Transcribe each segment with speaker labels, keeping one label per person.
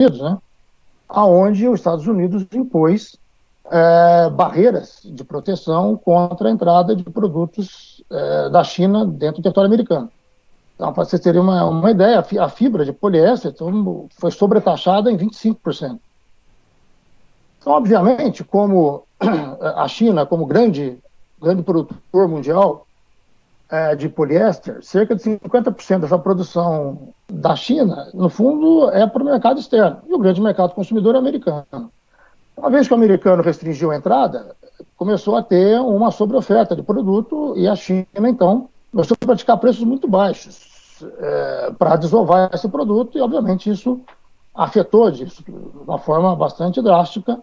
Speaker 1: Unidos, né? Aonde os Estados Unidos impôs barreiras de proteção contra a entrada de produtos da China dentro do território americano. Então, para vocês terem uma ideia, a fibra de poliéster foi sobretaxada em 25%. Então, obviamente, como a China, como grande produtor mundial de poliéster, cerca de 50% dessa produção da China, no fundo, é para o mercado externo. E o grande mercado consumidor é americano. Uma vez que o americano restringiu a entrada, começou a ter uma sobreoferta de produto e a China, então, começou a praticar preços muito baixos para desovar esse produto e, obviamente, isso afetou de uma forma bastante drástica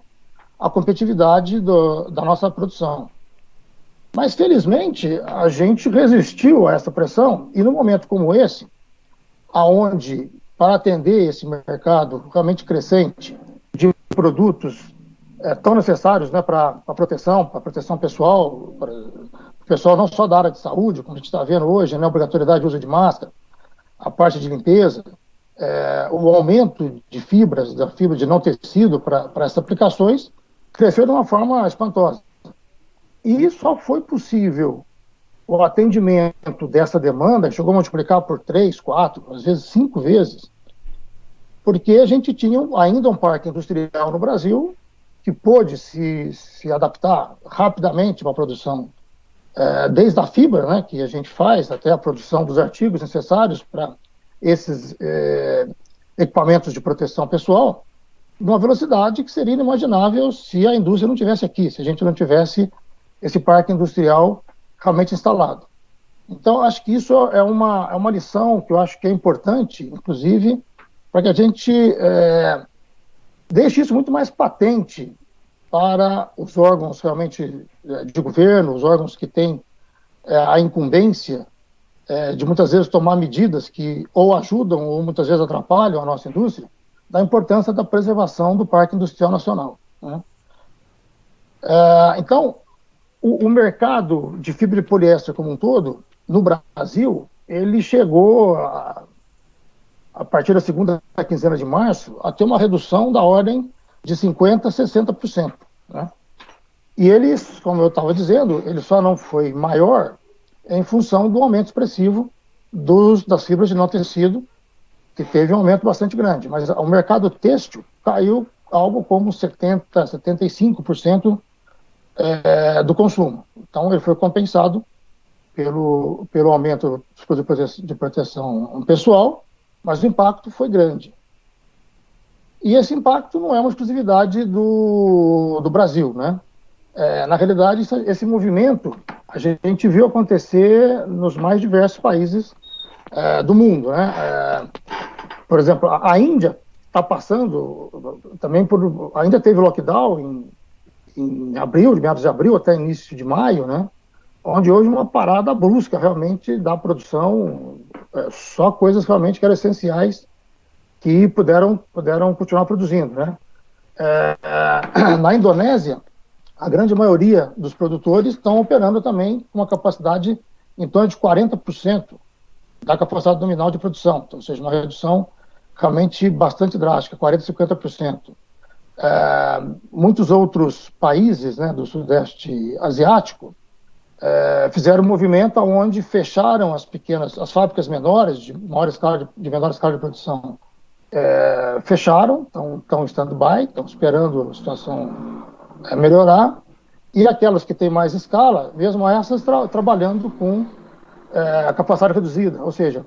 Speaker 1: a competitividade da nossa produção. Mas, felizmente, a gente resistiu a essa pressão e, num momento como esse, aonde, para atender esse mercado realmente crescente de produtos tão necessários, né, para a proteção pessoal, para o pessoal não só da área de saúde, como a gente está vendo hoje, né, a obrigatoriedade de uso de máscara, a parte de limpeza, o aumento de fibras, da fibra de não tecido para essas aplicações, cresceu de uma forma espantosa. E só foi possível o atendimento dessa demanda, chegou a multiplicar por 3, 4, às vezes 5 vezes, porque a gente tinha ainda um parque industrial no Brasil que pôde se adaptar rapidamente para a produção, desde a fibra, né, que a gente faz, até a produção dos artigos necessários para esses equipamentos de proteção pessoal, numa velocidade que seria inimaginável se a indústria não tivesse aqui, se a gente não tivesse esse parque industrial realmente instalado. Então, acho que isso é uma lição que eu acho que é importante, inclusive, para que a gente deixe isso muito mais patente para os órgãos realmente de governo, os órgãos que têm a incumbência de muitas vezes tomar medidas que ou ajudam ou muitas vezes atrapalham a nossa indústria, da importância da preservação do Parque Industrial Nacional, né? Então, o mercado de fibra de poliéster como um todo, no Brasil, ele chegou, a partir da segunda quinzena de março, a ter uma redução da ordem de 50% a 60%. Né? E eles, como eu estava dizendo, ele só não foi maior em função do aumento expressivo das fibras de não tecido, que teve um aumento bastante grande. Mas o mercado têxtil caiu algo como 70%, 75% do consumo. Então, ele foi compensado pelo aumento dos produtos de proteção pessoal, mas o impacto foi grande. E esse impacto não é uma exclusividade do Brasil, né? Na realidade, esse movimento a gente viu acontecer nos mais diversos países do mundo, né? Por exemplo, a Índia está passando também ainda teve lockdown em abril, de meados de abril até início de maio, né? Onde houve uma parada brusca realmente da produção, só coisas realmente que eram essenciais que puderam continuar produzindo, né? Na Indonésia, a grande maioria dos produtores estão operando também com uma capacidade em torno de 40% da capacidade nominal de produção, então, ou seja, uma redução realmente bastante drástica, 40%, 50%. Muitos outros países, né, do Sudeste Asiático fizeram um movimento onde fecharam as fábricas menores, de menor escala de produção, fecharam, estão em stand-by, estão esperando a situação melhorar, e aquelas que têm mais escala, mesmo essas trabalhando com a capacidade reduzida, ou seja,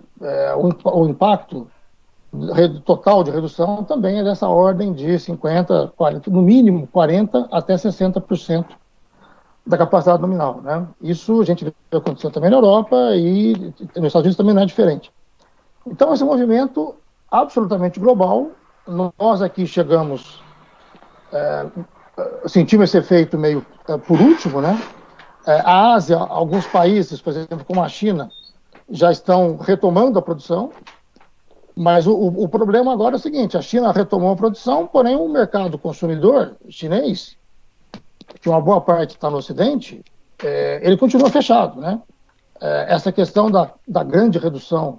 Speaker 1: o impacto total de redução também é dessa ordem de 50%, 40%, no mínimo 40% até 60% da capacidade nominal, né? Isso a gente vê acontecer também na Europa e nos Estados Unidos também não é diferente. Então, esse movimento absolutamente global, nós aqui chegamos, sentimos esse efeito meio por último, né? A Ásia, alguns países, por exemplo, como a China, já estão retomando a produção, mas o problema agora é o seguinte: a China retomou a produção, porém o mercado consumidor chinês, que uma boa parte está no Ocidente, ele continua fechado, né? Essa questão da grande redução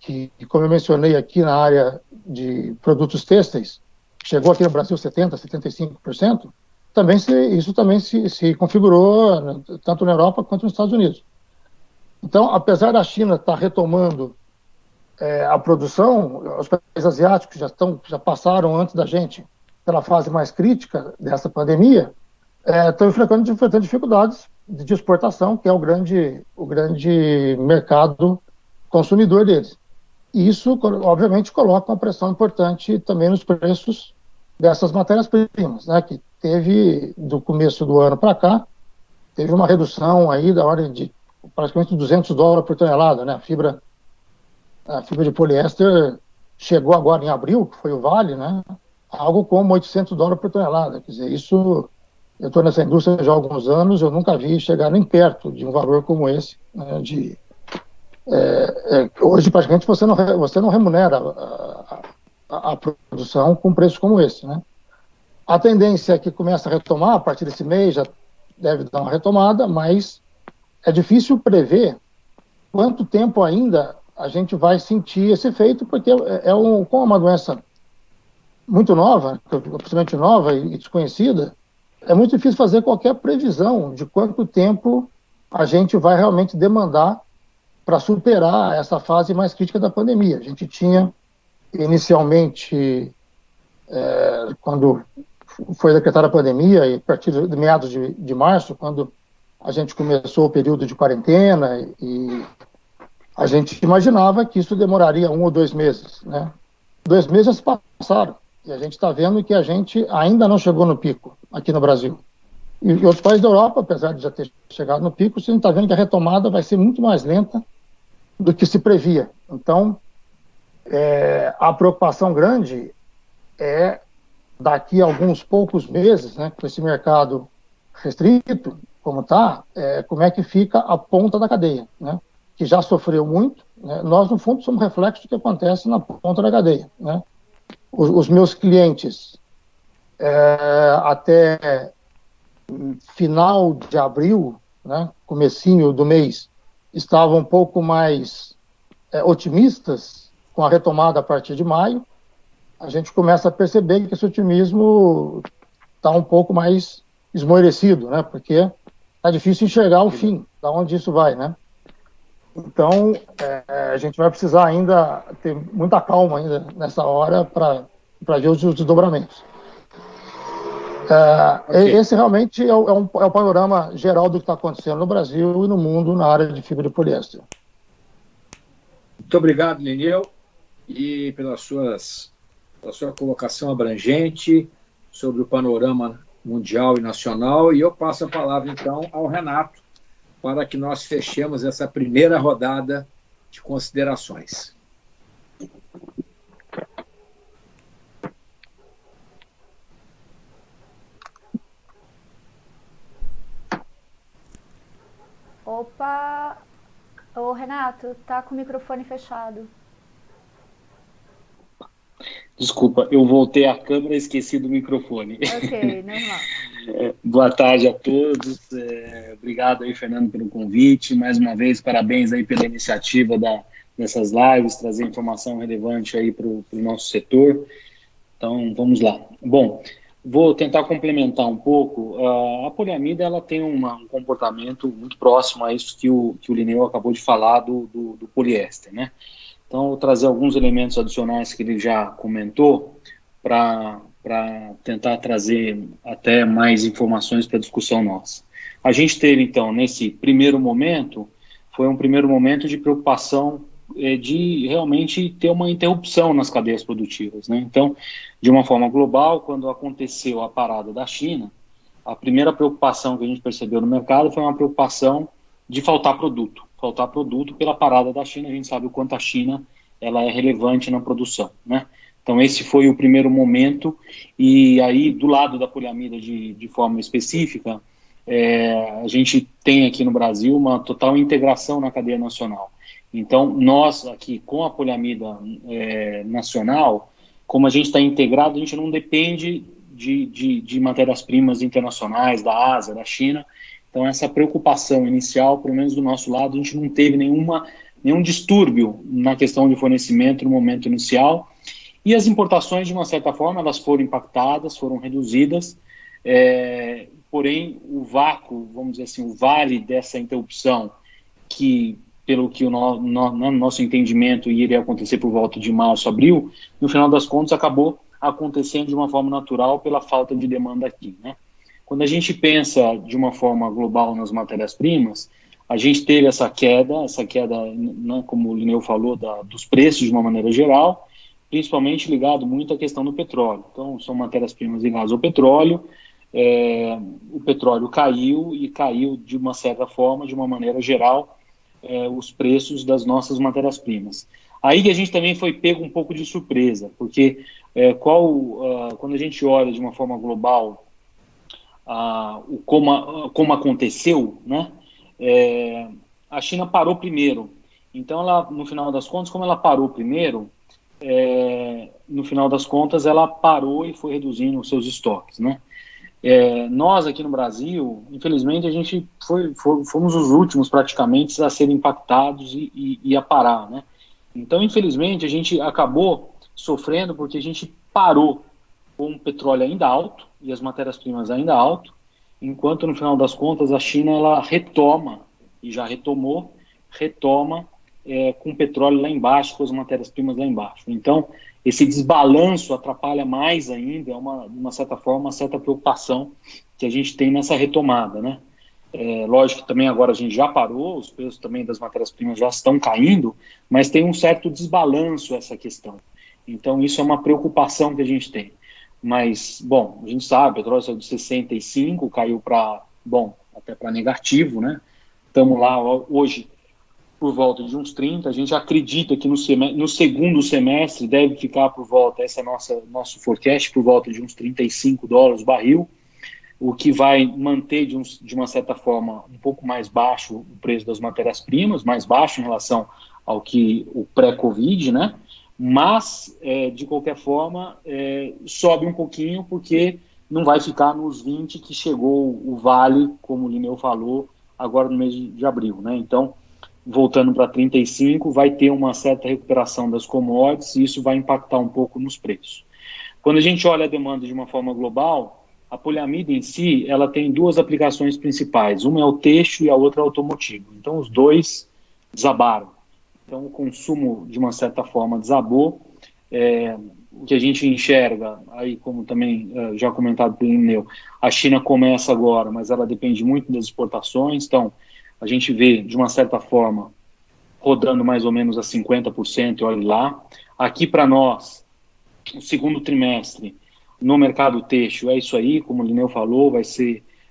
Speaker 1: que, como eu mencionei aqui na área de produtos têxteis, chegou aqui no Brasil 70%, 75%, isso também se configurou, né, tanto na Europa quanto nos Estados Unidos. Então, apesar da China estar retomando a produção, os países asiáticos já passaram antes da gente pela fase mais crítica dessa pandemia, estão enfrentando dificuldades de exportação, que é o grande mercado consumidor deles. E isso, obviamente, coloca uma pressão importante também nos preços dessas matérias-primas, né, que teve, do começo do ano para cá, teve uma redução aí da ordem de praticamente $200 por tonelada, né? A fibra de poliéster chegou agora em abril, que foi o vale, né? Algo como $800 por tonelada. Quer dizer, isso, eu estou nessa indústria já há alguns anos, eu nunca vi chegar nem perto de um valor como esse, né? Hoje, praticamente, você não remunera a produção com preços como esse, né? A tendência é que começa a retomar, a partir desse mês já deve dar uma retomada, mas é difícil prever quanto tempo ainda a gente vai sentir esse efeito, porque como é uma doença muito nova, absolutamente nova e desconhecida, é muito difícil fazer qualquer previsão de quanto tempo a gente vai realmente demandar para superar essa fase mais crítica da pandemia. A gente tinha, inicialmente, quando foi decretada a pandemia, e a partir de meados de março, quando a gente começou o período de quarentena, e a gente imaginava que isso demoraria 1 ou 2 meses, né? 2 meses já se passaram, e a gente está vendo que a gente ainda não chegou no pico aqui no Brasil. E outros países da Europa, apesar de já ter chegado no pico, a gente está vendo que a retomada vai ser muito mais lenta do que se previa. Então, a preocupação grande é, daqui a alguns poucos meses, né, com esse mercado restrito, como está, como é que fica a ponta da cadeia, né, que já sofreu muito, né? Nós, no fundo, somos reflexo do que acontece na ponta da cadeia, né? Os meus clientes, até final de abril, né, comecinho do mês, estavam um pouco mais otimistas com a retomada a partir de maio. A gente começa a perceber que esse otimismo está um pouco mais esmoorecido, né? Porque é difícil enxergar o fim, da onde isso vai, né? Então, a gente vai precisar ainda ter muita calma ainda nessa hora para ver os desdobramentos. Okay. Esse realmente é o panorama geral do que está acontecendo no Brasil e no mundo na área de fibra de poliéster.
Speaker 2: Muito obrigado, Lineu, e pela sua colocação abrangente sobre o panorama mundial e nacional. E eu passo a palavra, então, ao Renato, para que nós fechemos essa primeira rodada de considerações.
Speaker 3: Opa! Ô, Renato, tá com o microfone fechado.
Speaker 4: Desculpa, eu voltei à câmera e esqueci do microfone.
Speaker 3: Ok, normal.
Speaker 4: Boa tarde a todos. Obrigado aí, Fernando, pelo convite. Mais uma vez, parabéns aí pela iniciativa dessas lives, trazer informação relevante aí para o nosso setor. Então, vamos lá. Bom, vou tentar complementar um pouco. A poliamida, ela tem um comportamento muito próximo a isso que o Lineu acabou de falar do poliéster, né? Então, vou trazer alguns elementos adicionais que ele já comentou para tentar trazer até mais informações para a discussão nossa. A gente teve, então, nesse primeiro momento, foi um primeiro momento de preocupação de realmente ter uma interrupção nas cadeias produtivas, né? Então, de uma forma global, quando aconteceu a parada da China, a primeira preocupação que a gente percebeu no mercado foi uma preocupação de faltar produto pela parada da China. A gente sabe o quanto a China ela é relevante na produção, né? Então esse foi o primeiro momento, e aí do lado da poliamida de forma específica, a gente tem aqui no Brasil uma total integração na cadeia nacional. Então nós aqui com a poliamida nacional, como a gente está integrado, a gente não depende de matérias-primas internacionais, da Ásia, da China. Então essa preocupação inicial, pelo menos do nosso lado, a gente não teve nenhuma nenhum distúrbio na questão de fornecimento no momento inicial. E as importações, de uma certa forma, elas foram impactadas, foram reduzidas, porém, o vácuo, vamos dizer assim, o vale dessa interrupção, que, pelo que no nosso entendimento iria acontecer por volta de março, abril, no final das contas acabou acontecendo de uma forma natural pela falta de demanda aqui, né? Quando a gente pensa de uma forma global nas matérias-primas, a gente teve essa queda, né, como o Linneu falou, dos preços de uma maneira geral, principalmente ligado muito à questão do petróleo. Então, são matérias-primas ligadas ao petróleo, o petróleo caiu, e caiu de uma certa forma, de uma maneira geral, os preços das nossas matérias-primas. Aí que a gente também foi pego um pouco de surpresa, porque quando a gente olha de uma forma global como aconteceu, né, a China parou primeiro. Então, ela, no final das contas, como ela parou primeiro, no final das contas, ela parou e foi reduzindo os seus estoques, né? Nós aqui no Brasil, infelizmente, a gente fomos os últimos praticamente a serem impactados e a parar, né? Então, infelizmente, a gente acabou sofrendo porque a gente parou com o petróleo ainda alto e as matérias-primas ainda alto, enquanto no final das contas a China ela retoma, e já retoma com o petróleo lá embaixo, com as matérias-primas lá embaixo. Então, esse desbalanço atrapalha mais ainda, de uma certa forma, uma certa preocupação que a gente tem nessa retomada, né? Lógico que também agora a gente já parou, os preços também das matérias-primas já estão caindo, mas tem um certo desbalanço essa questão. Então, isso é uma preocupação que a gente tem. Mas, bom, a gente sabe, o petróleo saiu de 65, caiu para, até para negativo, né? Estamos lá hoje por volta de uns 30, a gente acredita que no segundo semestre deve ficar por volta, esse é nosso forecast, por volta de uns $35 o barril, o que vai manter de uma certa forma um pouco mais baixo o preço das matérias-primas, mais baixo em relação ao que o pré-Covid, né? Mas, de qualquer forma, sobe um pouquinho porque não vai ficar nos 20 que chegou o vale, como o Linneu falou, agora no mês de abril, né? Então, voltando para 35, vai ter uma certa recuperação das commodities e isso vai impactar um pouco nos preços. Quando a gente olha a demanda de uma forma global, a poliamida em si, ela tem duas aplicações principais. Uma é o têxtil e a outra é o automotivo. Então, os dois desabaram. Então, o consumo, de uma certa forma, desabou. O que a gente enxerga, aí como também já comentado pelo Linneu, a China começa agora, mas ela depende muito das exportações. Então, a gente vê, de uma certa forma, rodando mais ou menos a 50%, olha lá. Aqui para nós, o segundo trimestre, no mercado têxtil, é isso aí, como o Linneu falou,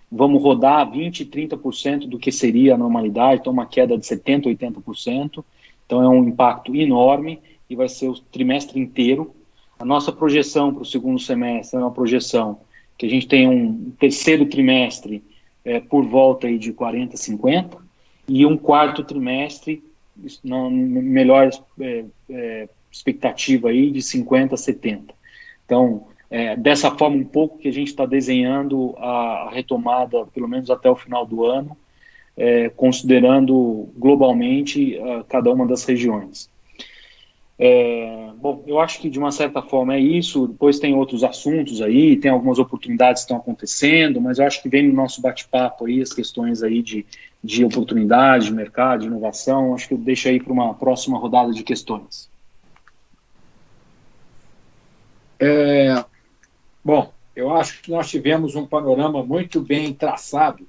Speaker 4: vamos rodar 20%, 30% do que seria a normalidade, então uma queda de 70%, 80%. Então é um impacto enorme e vai ser o trimestre inteiro. A nossa projeção para o segundo semestre é uma projeção que a gente tem um terceiro trimestre por volta aí de 40, 50 e um quarto trimestre, na melhor expectativa aí, de 50, 70. Então, dessa forma um pouco que a gente está desenhando a retomada, pelo menos até o final do ano, considerando globalmente cada uma das regiões. Bom, eu acho que de uma certa forma é isso. Depois tem outros assuntos aí, tem algumas oportunidades que estão acontecendo, mas eu acho que vem no nosso bate-papo aí as questões aí de oportunidade, de mercado, de inovação. Acho que eu deixo aí para uma próxima rodada de questões.
Speaker 2: Bom, eu acho que nós tivemos um panorama muito bem traçado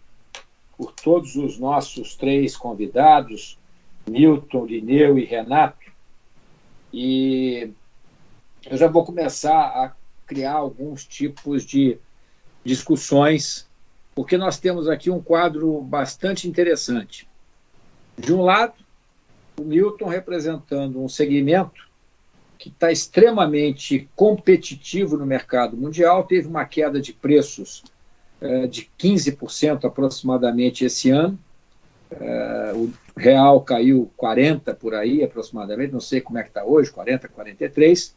Speaker 2: por todos os nossos três convidados, Milton, Linneu e Renato, e eu já vou começar a criar alguns tipos de discussões, porque nós temos aqui um quadro bastante interessante. De um lado, o Milton representando um segmento que está extremamente competitivo no mercado mundial, teve uma queda de preços de 15% aproximadamente esse ano. O real caiu 40% por aí aproximadamente, não sei como é que está hoje, 40%, 43%.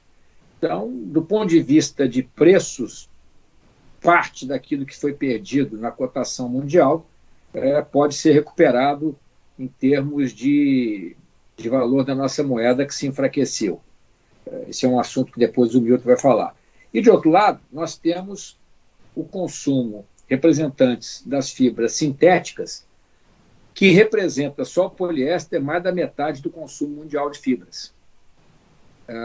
Speaker 2: Então, do ponto de vista de preços, parte daquilo que foi perdido na cotação mundial pode ser recuperado em termos de de valor da nossa moeda que se enfraqueceu. Esse é um assunto que depois o Milton vai falar. E, de outro lado, nós temos o consumo, representantes das fibras sintéticas, que representa só o poliéster mais da metade do consumo mundial de fibras.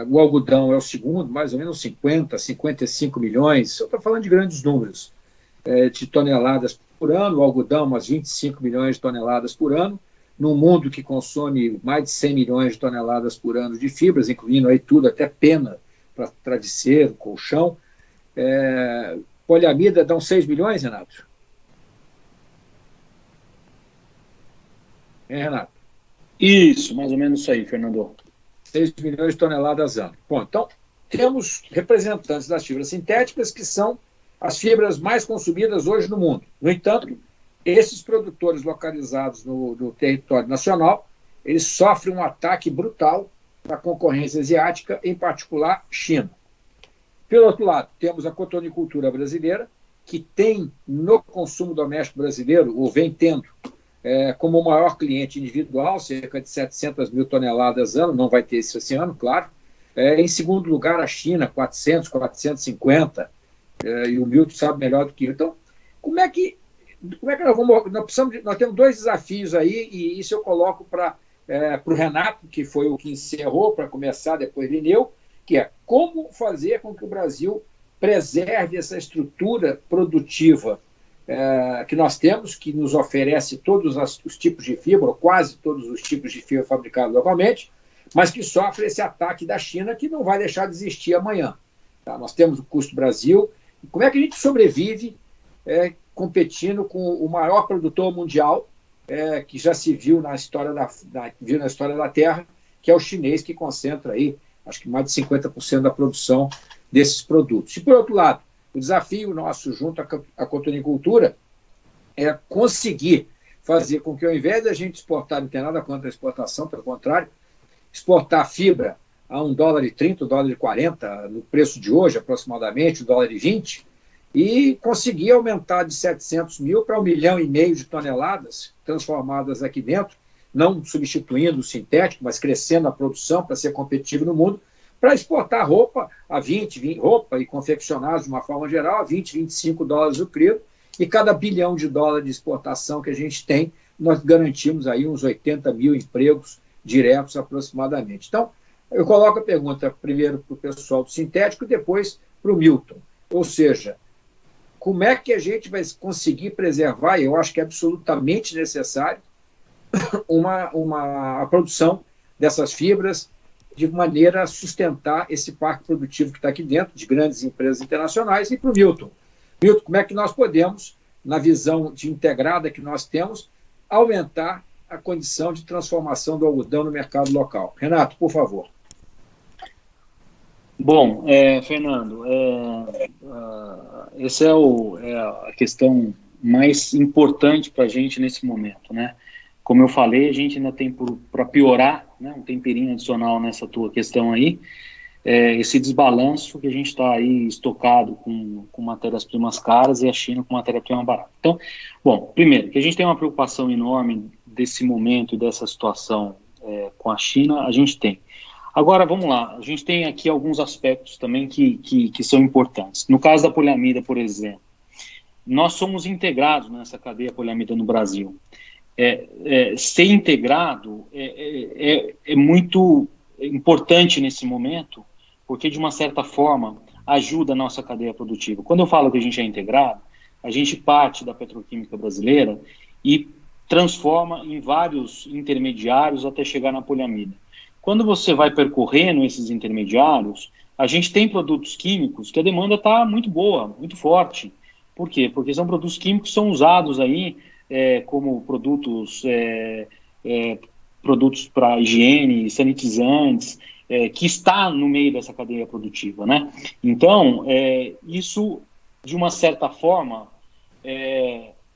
Speaker 2: O algodão é o segundo, mais ou menos 50, 55 milhões, eu estou falando de grandes números, de toneladas por ano, o algodão umas 25 milhões de toneladas por ano, num mundo que consome mais de 100 milhões de toneladas por ano de fibras, incluindo aí tudo, até pena para travesseiro, colchão. Poliamida dá uns 6 milhões, Renato? Renato?
Speaker 4: Isso, mais ou menos isso aí, Fernando.
Speaker 2: 6 milhões de toneladas ano. Bom, então, temos representantes das fibras sintéticas que são as fibras mais consumidas hoje no mundo. No entanto, esses produtores localizados no território nacional, eles sofrem um ataque brutal da concorrência asiática, em particular China. Pelo outro lado, temos a cotonicultura brasileira, que tem no consumo doméstico brasileiro, ou vem tendo, como o maior cliente individual, cerca de 700 mil toneladas ano, não vai ter isso esse ano, claro. Em segundo lugar, a China, 400, 450, e o Milton sabe melhor do que eu. Então, como é que nós vamos... Nós temos dois desafios aí, e isso eu coloco para o Renato, que foi o que encerrou, para começar, depois Lineu, que é como fazer com que o Brasil preserve essa estrutura produtiva que nós temos, que nos oferece todos os tipos de fibra, ou quase todos os tipos de fibra fabricados localmente, mas que sofre esse ataque da China, que não vai deixar de existir amanhã. Tá? Nós temos o custo Brasil. Como é que a gente sobrevive competindo com o maior produtor mundial, que já se viu na história da Terra, que é o chinês, que concentra aí, acho que mais de 50% da produção desses produtos. E, por outro lado, o desafio nosso junto à cotonicultura é conseguir fazer com que, ao invés de a gente exportar, não tem nada contra a exportação, pelo contrário, exportar fibra a $1,30, $1,40, no preço de hoje, aproximadamente, $1,20, e conseguir aumentar de 700 mil para 1,5 milhão de toneladas transformadas aqui dentro, não substituindo o sintético, mas crescendo a produção para ser competitivo no mundo, para exportar roupa a roupa e confeccionados de uma forma geral a $20, $25 o quilo, e cada $1 bilhão de exportação que a gente tem, nós garantimos aí uns 80 mil empregos diretos aproximadamente. Então, eu coloco a pergunta primeiro para o pessoal do sintético e depois para o Milton. Ou seja, como é que a gente vai conseguir preservar, e eu acho que é absolutamente necessário, a produção dessas fibras de maneira a sustentar esse parque produtivo que está aqui dentro, de grandes empresas internacionais. E para o Milton. Milton, como é que nós podemos, na visão de integrada que nós temos, aumentar a condição de transformação do algodão no mercado local? Renato, por favor.
Speaker 4: Bom, Fernando, essa é a questão mais importante para a gente nesse momento, né? Como eu falei, a gente ainda tem para piorar, né, um temperinho adicional nessa tua questão aí, esse desbalanço que a gente está aí estocado com matérias-primas caras e a China com matéria-prima barata. Então, bom, primeiro, que a gente tem uma preocupação enorme desse momento e dessa situação com a China, a gente tem. Agora, vamos lá, a gente tem aqui alguns aspectos também que são importantes. No caso da poliamida, por exemplo, nós somos integrados nessa cadeia poliamida no Brasil. Ser integrado é muito importante nesse momento, porque, de uma certa forma, ajuda a nossa cadeia produtiva. Quando eu falo que a gente é integrado, a gente parte da petroquímica brasileira e transforma em vários intermediários até chegar na poliamida. Quando você vai percorrendo esses intermediários, a gente tem produtos químicos que a demanda está muito boa, muito forte. Por quê? Porque são produtos químicos que são usados aí como produtos para higiene, sanitizantes, que está no meio dessa cadeia produtiva, né? Então, isso, de uma certa forma,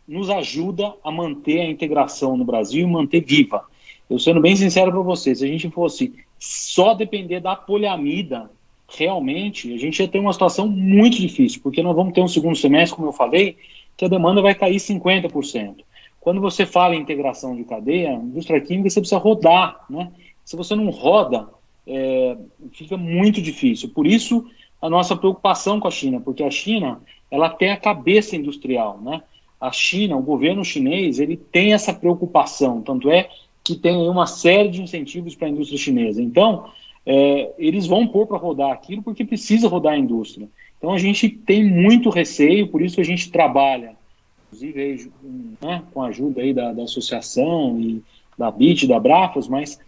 Speaker 4: nos ajuda a manter a integração no Brasil e manter viva. Eu sendo bem sincero para vocês, se a gente fosse só depender da poliamida, realmente, a gente ia ter uma situação muito difícil, porque nós vamos ter um segundo semestre, como eu falei, que a demanda vai cair 50%. Quando você fala em integração de cadeia, indústria química, você precisa rodar, né? se você não roda, fica muito difícil. Por isso, a nossa preocupação com a China, porque a China, ela tem a cabeça industrial, né? A China, o governo chinês, ele tem essa preocupação, tanto é que tem uma série de incentivos para a indústria chinesa. Então, eles vão pôr para rodar aquilo porque precisa rodar a indústria. Então, a gente tem muito receio, por isso que a gente trabalha, inclusive aí, né, com a ajuda aí da associação e da BIT, da Brafos, mas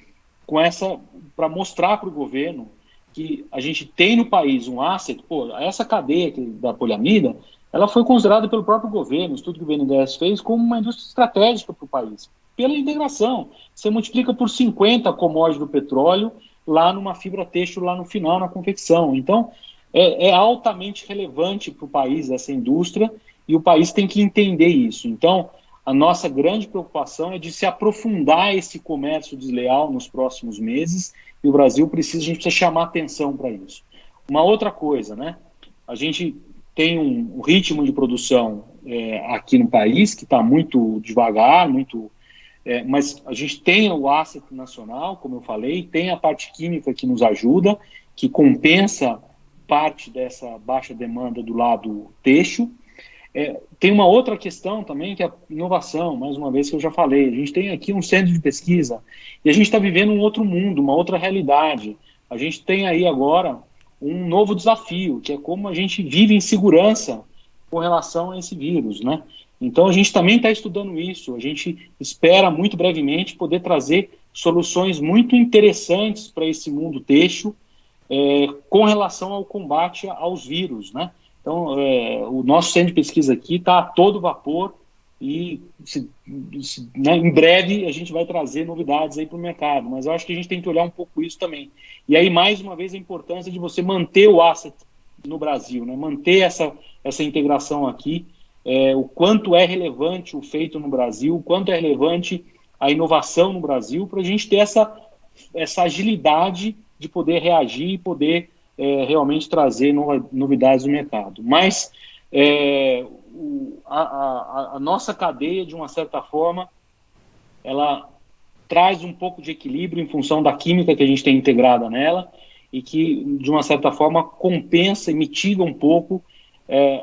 Speaker 4: com essa, para mostrar para o governo que a gente tem no país um asset, essa cadeia da poliamida, ela foi considerada pelo próprio governo, o estudo que o BNDES fez, como uma indústria estratégica para o país, pela integração. Você multiplica por 50 a commodity do petróleo lá numa fibra têxtil, lá no final, na confecção. Então, é altamente relevante para o país essa indústria, e o país tem que entender isso. Então, a nossa grande preocupação é de se aprofundar esse comércio desleal nos próximos meses, e o Brasil a gente precisa chamar atenção para isso. Uma outra coisa, né? A gente tem um ritmo de produção aqui no país que está muito devagar, mas a gente tem o asset nacional, como eu falei, tem a parte química que nos ajuda, que compensa parte dessa baixa demanda do lado têxtil. Tem uma outra questão também, que é a inovação, mais uma vez que eu já falei. A gente tem aqui um centro de pesquisa e a gente está vivendo um outro mundo, uma outra realidade. A gente tem aí agora um novo desafio, que é como a gente vive em segurança com relação a esse vírus, né? Então a gente também está estudando isso. A gente espera muito brevemente poder trazer soluções muito interessantes para esse mundo têxtil com relação ao combate aos vírus, né? Então, o nosso centro de pesquisa aqui está a todo vapor e né, em breve a gente vai trazer novidades aí para o mercado, mas eu acho que a gente tem que olhar um pouco isso também. E aí, mais uma vez, a importância de você manter o asset no Brasil, né? Manter essa integração aqui, o quanto é relevante o feito no Brasil, o quanto é relevante a inovação no Brasil, para a gente ter essa agilidade de poder reagir e poder realmente trazer novidades no mercado. Mas a nossa cadeia, de uma certa forma, ela traz um pouco de equilíbrio em função da química que a gente tem integrada nela e que, de uma certa forma, compensa e mitiga um pouco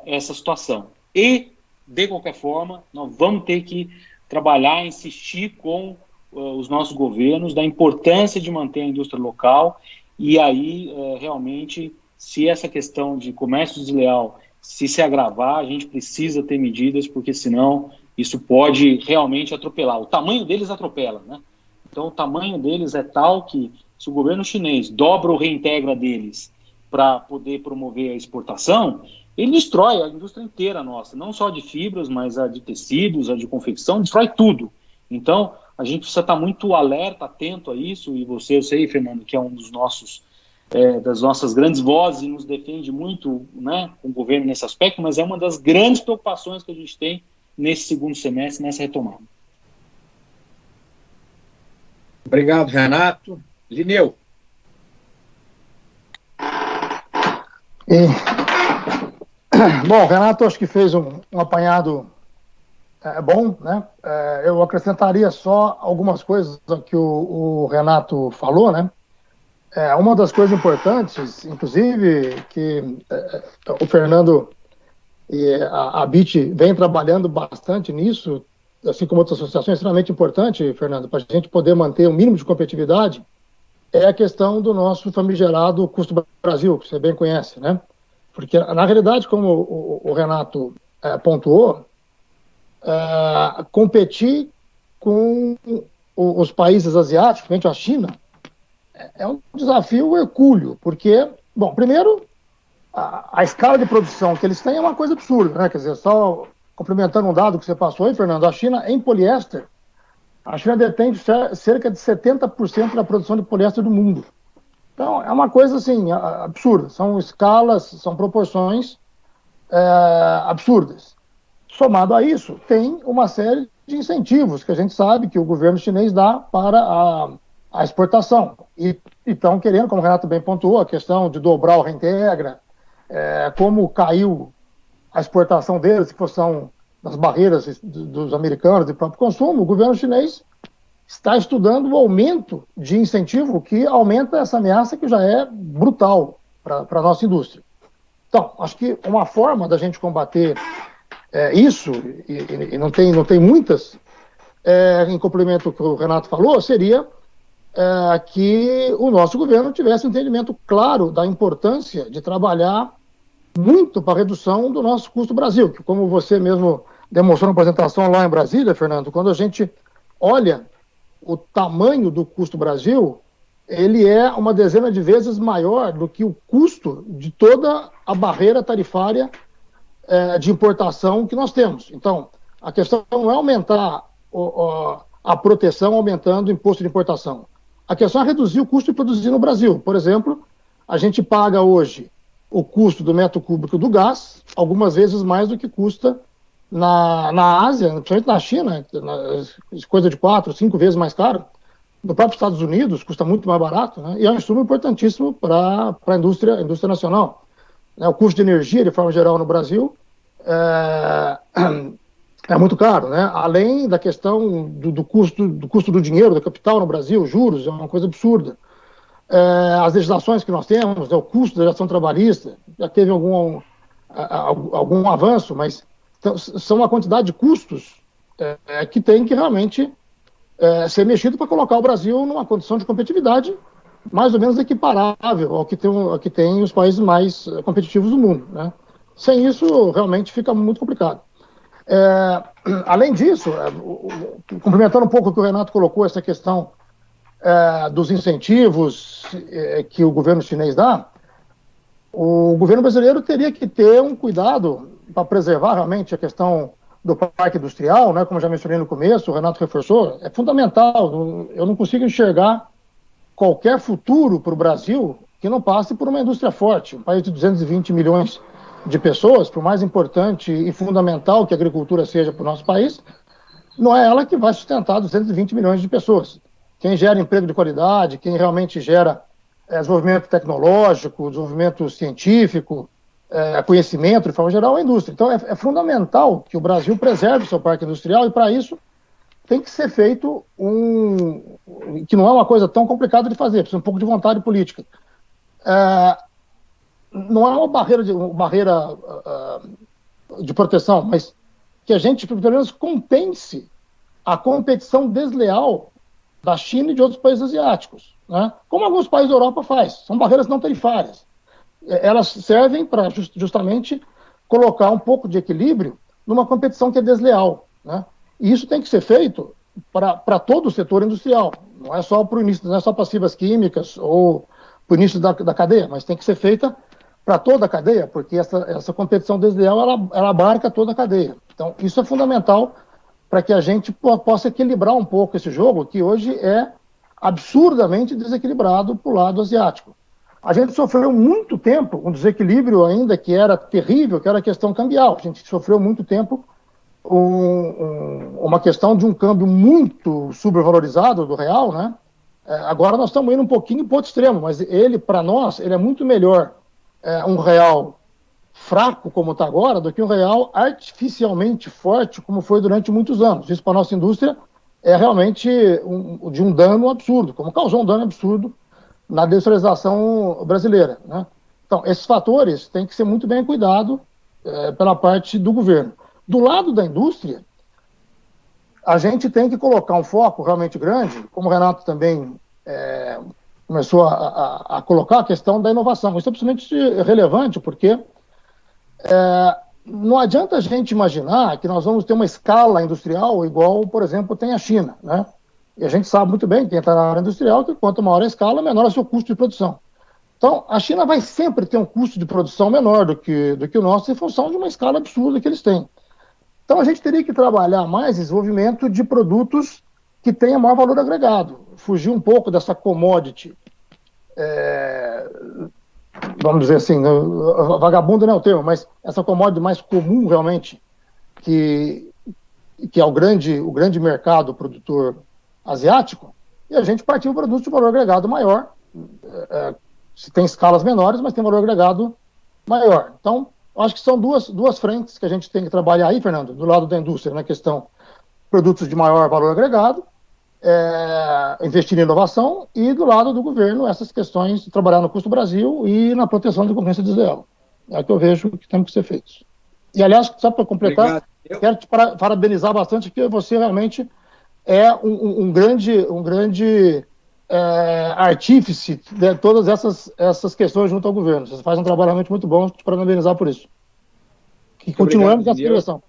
Speaker 4: essa situação. E, de qualquer forma, nós vamos ter que trabalhar, insistir com os nossos governos da importância de manter a indústria local. E aí, realmente, se essa questão de comércio desleal se agravar, a gente precisa ter medidas, porque senão isso pode realmente atropelar. O tamanho deles atropela, né? Então, o tamanho deles é tal que, se o governo chinês dobra ou reintegra deles para poder promover a exportação, ele destrói a indústria inteira nossa, não só de fibras, mas a de tecidos, a de confecção, destrói tudo. Então, a gente precisa estar muito alerta, atento a isso, e você, eu sei, Fernando, que é um dos das nossas grandes vozes e nos defende muito, né, com o governo nesse aspecto, mas é uma das grandes preocupações que a gente tem nesse segundo semestre, nessa retomada.
Speaker 2: Obrigado, Renato. Lineu.
Speaker 1: Bom, o Renato acho que fez um apanhado bom, né? Eu acrescentaria só algumas coisas que o Renato falou, né? Uma das coisas importantes, inclusive, que o Fernando e a BIT vem trabalhando bastante nisso, assim como outras associações, extremamente importante, Fernando, para a gente poder manter um mínimo de competitividade, é a questão do nosso famigerado custo Brasil, que você bem conhece, né? Porque, na realidade, como o Renato pontuou, competir com os países asiáticos, principalmente a China, é um desafio hercúleo, porque, bom, primeiro, a escala de produção que eles têm é uma coisa absurda, né? Quer dizer, só complementando um dado que você passou aí, Fernando, a China, em poliéster, a China detém cerca de 70% da produção de poliéster do mundo. Então, é uma coisa, assim, absurda. São escalas, são proporções absurdas. Somado a isso, tem uma série de incentivos que a gente sabe que o governo chinês dá para a exportação. E estão querendo, como o Renato bem pontuou, a questão de dobrar o reintegra, como caiu a exportação deles, que são das barreiras dos americanos de próprio consumo, o governo chinês está estudando o aumento de incentivo que aumenta essa ameaça que já é brutal para a nossa indústria. Então, acho que uma forma da gente combater isso, e não tem muitas, em complemento ao que o Renato falou, seria que o nosso governo tivesse um entendimento claro da importância de trabalhar muito para a redução do nosso custo Brasil, que como você mesmo demonstrou na apresentação lá em Brasília, Fernando, quando a gente olha o tamanho do custo Brasil, ele é uma dezena de vezes maior do que o custo de toda a barreira tarifária de importação que nós temos. Então, a questão não é aumentar a proteção aumentando o imposto de importação. A questão é reduzir o custo de produzir no Brasil. Por exemplo, a gente paga hoje o custo do metro cúbico do gás algumas vezes mais do que custa na Ásia, principalmente na China, coisa de 4, 5 vezes mais caro. No próprio Estados Unidos custa muito mais barato, né? E é um insumo importantíssimo para a indústria nacional. O custo de energia, de forma geral, no Brasil é muito caro, né? Além da questão do custo do dinheiro, do capital no Brasil, juros, é uma coisa absurda. As legislações que nós temos, o custo da legislação trabalhista, já teve algum avanço, mas são uma quantidade de custos que tem que realmente ser mexido para colocar o Brasil numa condição de competitividade mais ou menos equiparável ao que tem os países mais competitivos do mundo, né? Sem isso, realmente fica muito complicado. Além disso, complementando um pouco o que o Renato colocou, essa questão dos incentivos que o governo chinês dá, o governo brasileiro teria que ter um cuidado para preservar realmente a questão do parque industrial, né? Como já mencionei no começo, o Renato reforçou, é fundamental. Eu não consigo enxergar qualquer futuro para o Brasil que não passe por uma indústria forte. Um país de 220 milhões de pessoas, por mais importante e fundamental que a agricultura seja para o nosso país, não é ela que vai sustentar 220 milhões de pessoas. Quem gera emprego de qualidade, quem realmente gera desenvolvimento tecnológico, desenvolvimento científico, conhecimento, de forma geral, é a indústria. Então, é fundamental que o Brasil preserve seu parque industrial e, para isso, tem que ser feito que não é uma coisa tão complicada de fazer, precisa um pouco de vontade política. Não é uma barreira de proteção, mas que a gente, pelo menos, compense a competição desleal da China e de outros países asiáticos, né? Como alguns países da Europa fazem. São barreiras não tarifárias. Elas servem para justamente colocar um pouco de equilíbrio numa competição que é desleal, né? E isso tem que ser feito para todo o setor industrial. Não é só para o início, não é só para as fibras químicas ou para o início da cadeia, mas tem que ser feita para toda a cadeia, porque essa competição desleal ela abarca toda a cadeia. Então, isso é fundamental para que a gente possa equilibrar um pouco esse jogo, que hoje é absurdamente desequilibrado para o lado asiático. A gente sofreu muito tempo um desequilíbrio ainda que era terrível, que era a questão cambial. A gente sofreu muito tempo uma questão de um câmbio muito supervalorizado do real, né? Agora nós estamos indo um pouquinho para o outro extremo, mas ele, para nós, ele é muito melhor um real fraco como está agora do que um real artificialmente forte como foi durante muitos anos. Isso para a nossa indústria é realmente de um dano absurdo, como causou um dano absurdo na industrialização brasileira, né? Então, esses fatores têm que ser muito bem cuidados pela parte do governo. Do lado da indústria, a gente tem que colocar um foco realmente grande, como o Renato também começou a colocar, a questão da inovação. Isso é absolutamente relevante, porque não adianta a gente imaginar que nós vamos ter uma escala industrial igual, por exemplo, tem a China, né? E a gente sabe muito bem, quem está na área industrial, que quanto maior a escala, menor é o seu custo de produção. Então, a China vai sempre ter um custo de produção menor do que o nosso, em função de uma escala absurda que eles têm. Então, a gente teria que trabalhar mais desenvolvimento de produtos que tenham maior valor agregado, fugir um pouco dessa commodity, vamos dizer assim, vagabundo não é o termo, mas essa commodity mais comum realmente, que é o grande mercado produtor asiático, e a gente partiu para produtos de valor agregado maior, se tem escalas menores, mas tem valor agregado maior. Então, acho que são duas frentes que a gente tem que trabalhar aí, Fernando, do lado da indústria, na questão produtos de maior valor agregado, investir em inovação, e do lado do governo essas questões de trabalhar no custo Brasil e na proteção da concorrência desleal. É o que eu vejo que tem que ser feito. E, aliás, só para completar, quero te parabenizar bastante, porque você realmente é um grande artífice de todas essas questões junto ao governo. Você faz um trabalho realmente muito bom, te parabenizar por isso. E continuamos nessa direção.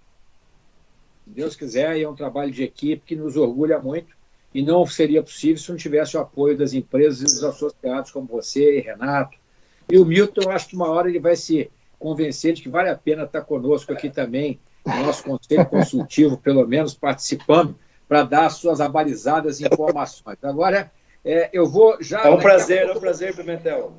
Speaker 2: Se Deus quiser, é um trabalho de equipe que nos orgulha muito, e não seria possível se não tivesse o apoio das empresas e dos associados como você e Renato. E o Milton, eu acho que uma hora ele vai se convencer de que vale a pena estar conosco aqui também, no nosso conselho consultivo, pelo menos participando, para dar as suas abalizadas informações. Agora, eu vou já...
Speaker 5: É um prazer, Pimentel.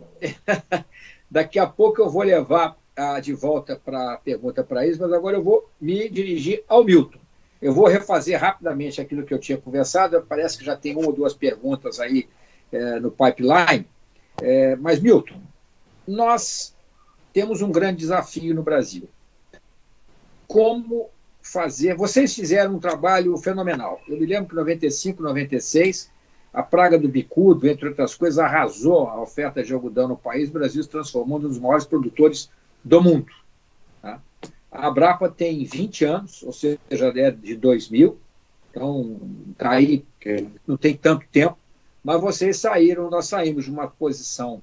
Speaker 2: Daqui a pouco eu vou levar de volta para a pergunta para isso, mas agora eu vou me dirigir ao Milton. Eu vou refazer rapidamente aquilo que eu tinha conversado, parece que já tem uma ou duas perguntas aí no pipeline, mas, Milton, nós temos um grande desafio no Brasil. Como fazer... Vocês fizeram um trabalho fenomenal. Eu me lembro que em 95, 96, a praga do bicudo, entre outras coisas, arrasou a oferta de algodão no país. O Brasil se transformou num dos maiores produtores do mundo. Tá? A Abrapa tem 20 anos, ou seja, é de 2000, então está aí, não tem tanto tempo, mas vocês nós saímos de uma posição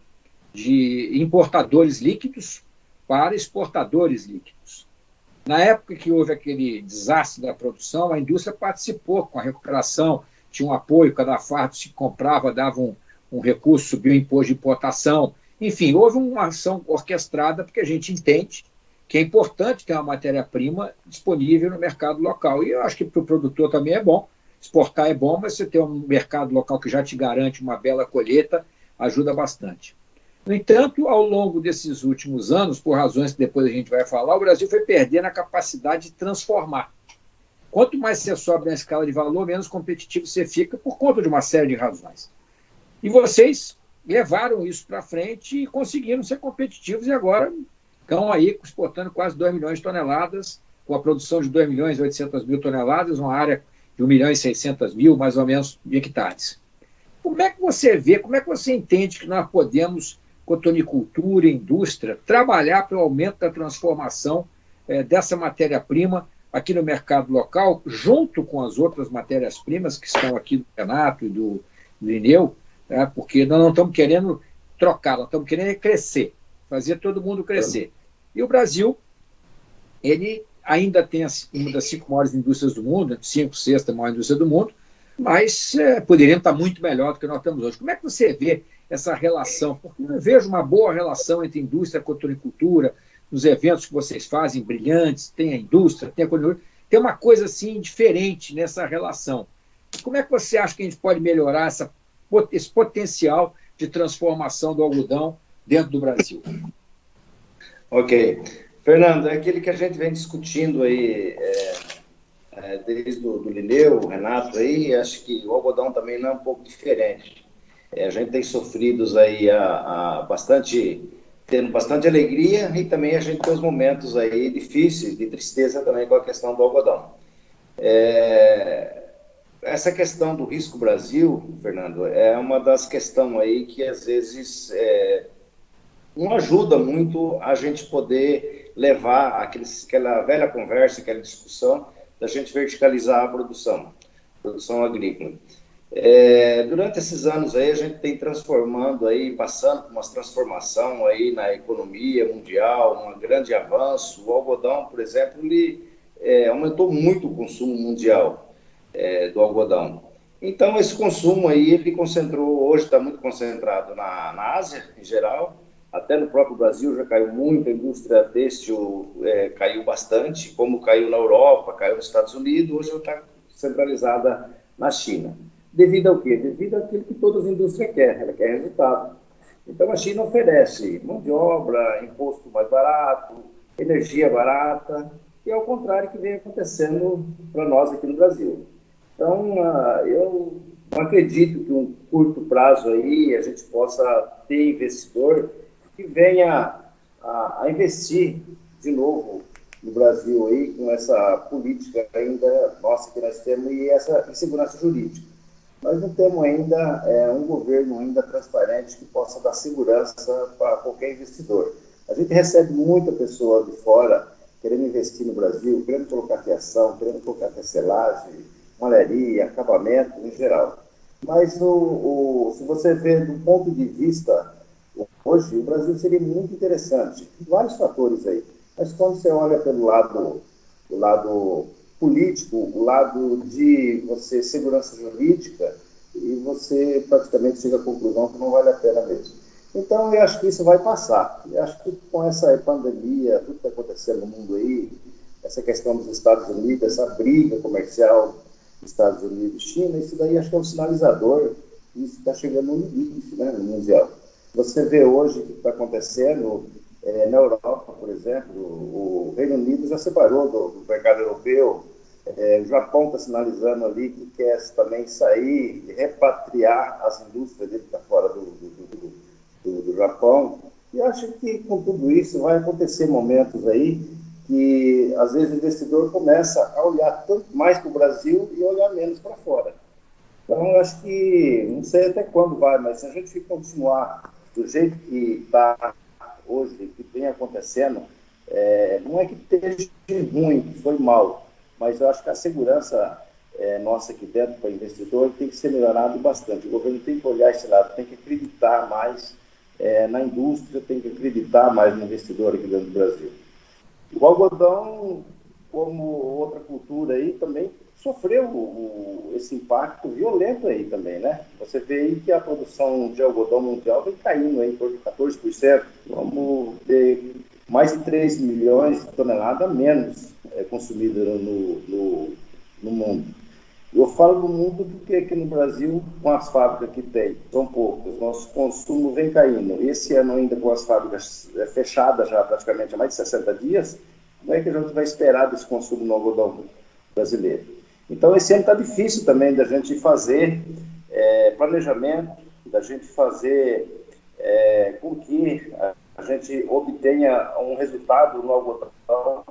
Speaker 2: de importadores líquidos para exportadores líquidos. Na época que houve aquele desastre da produção, a indústria participou com a recuperação, tinha um apoio, cada fardo se comprava, dava um recurso, subiu o imposto de importação. Enfim, houve uma ação orquestrada, porque a gente entende que é importante ter uma matéria-prima disponível no mercado local. E eu acho que para o produtor também é bom. Exportar é bom, mas você ter um mercado local que já te garante uma bela colheita ajuda bastante. No entanto, ao longo desses últimos anos, por razões que depois a gente vai falar, o Brasil foi perdendo a capacidade de transformar. Quanto mais você sobe na escala de valor, menos competitivo você fica, por conta de uma série de razões. E vocês levaram isso para frente e conseguiram ser competitivos, e agora estão aí exportando quase 2 milhões de toneladas, com a produção de 2 milhões e 800 mil toneladas, uma área de 1 milhão e 600 mil, mais ou menos, de hectares. Como é que você vê, como é que você entende que nós podemos, cotonicultura, indústria, trabalhar para o aumento da transformação dessa matéria-prima aqui no mercado local, junto com as outras matérias-primas que estão aqui do Renato e do Lineu, porque nós não estamos querendo trocar, nós estamos querendo crescer, fazer todo mundo crescer. E o Brasil, ele ainda tem uma das 5 maiores indústrias do mundo, 5, 6ª maior indústria do mundo, mas poderiam estar muito melhor do que nós estamos hoje. Como é que você vê essa relação? Porque eu vejo uma boa relação entre indústria e cotonicultura, nos eventos que vocês fazem, brilhantes, tem a indústria, tem a cotonicultura, tem uma coisa assim diferente nessa relação. Como é que você acha que a gente pode melhorar esse potencial de transformação do algodão dentro do Brasil?
Speaker 5: Ok. Fernando, é aquele que a gente vem discutindo aí desde o Lineu, o Renato aí, acho que o algodão também não é um pouco diferente. A gente tem sofrido aí tendo bastante alegria, e também a gente tem os momentos aí difíceis, de tristeza também com a questão do algodão. Essa questão do risco Brasil, Fernando, é uma das questões aí que às vezes não ajuda muito a gente poder levar aquela velha conversa, aquela discussão da gente verticalizar a produção agrícola. Durante esses anos aí a gente tem transformando aí, passando por uma transformação aí na economia mundial, um grande avanço. O algodão, por exemplo, ele aumentou muito o consumo mundial do algodão. Então esse consumo aí ele concentrou, hoje está muito concentrado na Ásia em geral, até no próprio Brasil já caiu muito, a indústria têxtil caiu bastante, como caiu na Europa, caiu nos Estados Unidos, hoje está centralizada na China. Devido ao quê? Devido àquilo que toda a indústria quer, ela quer resultado. Então a China oferece mão de obra, imposto mais barato, energia barata, e ao contrário que vem acontecendo para nós aqui no Brasil. Então eu não acredito que um curto prazo aí a gente possa ter investidor que venha a investir de novo no Brasil aí, com essa política ainda nossa que nós temos e essa insegurança jurídica. nós não temos ainda um governo ainda transparente que possa dar segurança para qualquer investidor. A gente recebe muita pessoa de fora querendo investir no Brasil, querendo colocar fiação, querendo colocar tecelagem, malharia, acabamento em geral. Mas se você ver do ponto de vista, hoje o Brasil seria muito interessante. Vários fatores aí. Mas quando você olha pelo lado político, o lado de você segurança jurídica, e você praticamente chega à conclusão que não vale a pena mesmo. Então, eu acho que isso vai passar. Eu acho que com essa pandemia, tudo que está acontecendo no mundo aí, essa questão dos Estados Unidos, essa briga comercial dos Estados Unidos e China, isso daí acho que é um sinalizador, e isso está chegando no limite, né, no mundial. Você vê hoje o que está acontecendo na Europa, por exemplo, o Reino Unido já separou do mercado europeu, o Japão está sinalizando ali que quer também sair, repatriar as indústrias dele para fora do Japão. E acho que com tudo isso vai acontecer momentos aí que às vezes o investidor começa a olhar tanto mais para o Brasil e olhar menos para fora. Então eu acho que, não sei até quando vai, mas se a gente continuar do jeito que está hoje, que vem acontecendo, não é que esteja ruim, que foi mal, mas eu acho que a segurança nossa aqui dentro para investidor tem que ser melhorado bastante. O governo tem que olhar esse lado, tem que acreditar mais na indústria, tem que acreditar mais no investidor aqui dentro do Brasil. O algodão, como outra cultura aí, também sofreu esse impacto violento aí também, né? Você vê aí que a produção de algodão mundial vem caindo aí por 14%. Vamos ter mais de 3 milhões de toneladas menos consumidas no mundo. Eu falo do mundo porque aqui no Brasil, com as fábricas que tem, são poucas, nosso consumo vem caindo. Esse ano ainda com as fábricas fechadas já praticamente há mais de 60 dias, como é que a gente vai esperar desse consumo no algodão brasileiro? Então esse ano está difícil também da gente fazer planejamento, da gente fazer com que a gente obtenha um resultado no algodão,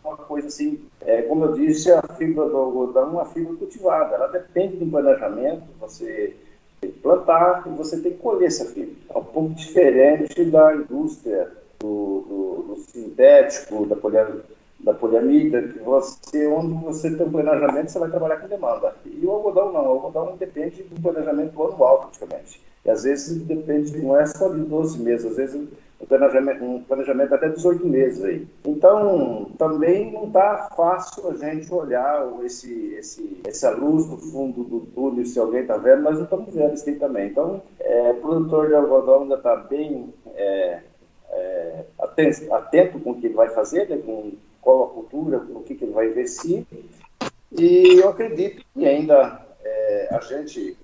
Speaker 5: uma coisa assim, como eu disse, a fibra do algodão é uma fibra cultivada, ela depende do planejamento, você tem que plantar e você tem que colher essa fibra. É um pouco diferente da indústria do sintético, da poliamida, que onde você tem um planejamento, você vai trabalhar com demanda. E o algodão não, o algodão depende do planejamento anual, praticamente. E às vezes depende, não é só de 12 meses, às vezes um planejamento até 18 meses aí. Então, também não está fácil a gente olhar essa luz no fundo do túnel, se alguém está vendo, nós não estamos vendo isso aí também. Então, o produtor de algodão ainda está bem atento com o que ele vai fazer, né, com qual a cultura, com o que ele vai investir. E eu acredito que ainda a gente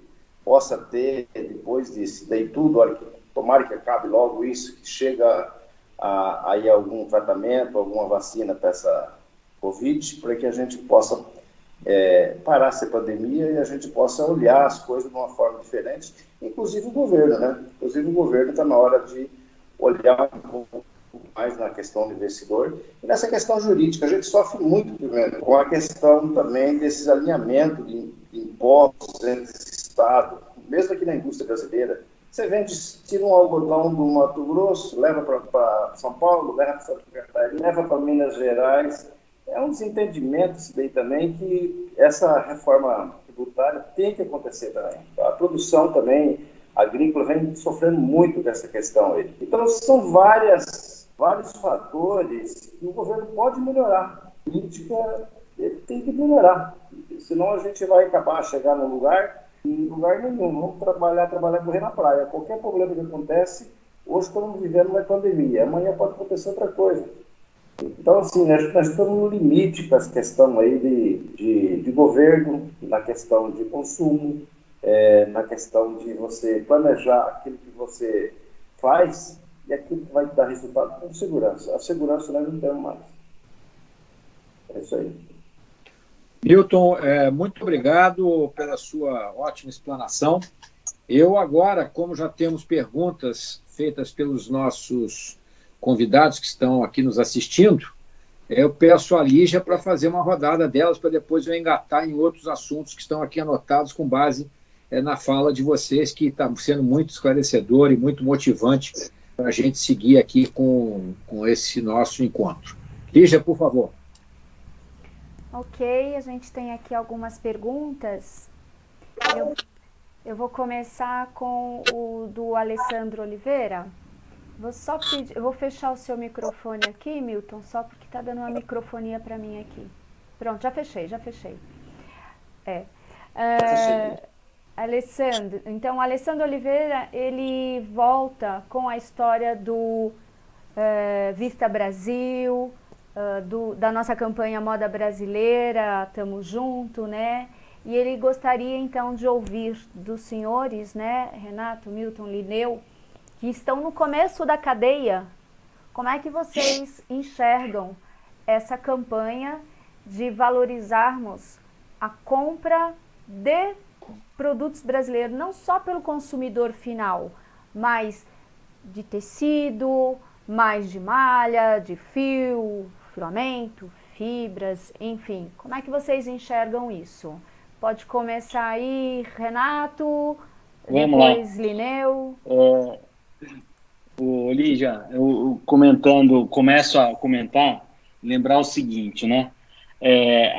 Speaker 5: possa ter, depois disso daí tudo, olha, tomara que acabe logo isso, que chega aí algum tratamento, alguma vacina para essa Covid, para que a gente possa parar essa pandemia e a gente possa olhar as coisas de uma forma diferente, inclusive o governo, né? Inclusive o governo está na hora de olhar um pouco mais na questão do investidor e nessa questão jurídica. A gente sofre muito primeiro com a questão também desses alinhamentos de impostos entre Estado, mesmo aqui na indústria brasileira. Você tira um algodão do Mato Grosso, leva para São Paulo, leva para Santa Catarina, leva para Minas Gerais. É um desentendimento isso daí também, que essa reforma tributária tem que acontecer também. A produção também agrícola vem sofrendo muito dessa questão aí. Então, são vários fatores que o governo pode melhorar. A política ele tem que melhorar, senão a gente vai acabar chegar num lugar, em lugar nenhum. Vamos trabalhar, morrer na praia. Qualquer problema que acontece, hoje estamos vivendo uma pandemia, amanhã pode acontecer outra coisa. Então, assim, nós estamos no limite com essa questão aí de governo, na questão de consumo, na questão de você planejar aquilo que você faz e aquilo que vai dar resultado com segurança. A segurança nós não temos mais. É isso aí.
Speaker 2: Milton, muito obrigado pela sua ótima explanação. Eu agora, como já temos perguntas feitas pelos nossos convidados que estão aqui nos assistindo, eu peço a Lígia para fazer uma rodada delas, para depois eu engatar em outros assuntos que estão aqui anotados com base na fala de vocês, que está sendo muito esclarecedor e muito motivante para a gente seguir aqui com esse nosso encontro. Lígia, por favor.
Speaker 3: Ok, a gente tem aqui algumas perguntas. Eu vou começar com o do Alessandro Oliveira. Eu vou fechar o seu microfone aqui, Milton, só porque está dando uma microfonia para mim aqui. Pronto, já fechei. Alessandro, então, Alessandro Oliveira, ele volta com a história do Vista Brasil, da nossa campanha Moda Brasileira, Tamo Junto, né? E ele gostaria, então, de ouvir dos senhores, né, Renato, Milton, Linneu, que estão no começo da cadeia, como é que vocês enxergam essa campanha de valorizarmos a compra de produtos brasileiros, não só pelo consumidor final, mas de tecido, mais de malha, de fio, filamento, fibras, enfim. Como é que vocês enxergam isso? Pode começar aí, Renato,
Speaker 4: Vamos
Speaker 3: depois
Speaker 4: lá.
Speaker 3: Linneu.
Speaker 4: Lígia, eu começo a comentar, lembrar o seguinte, né?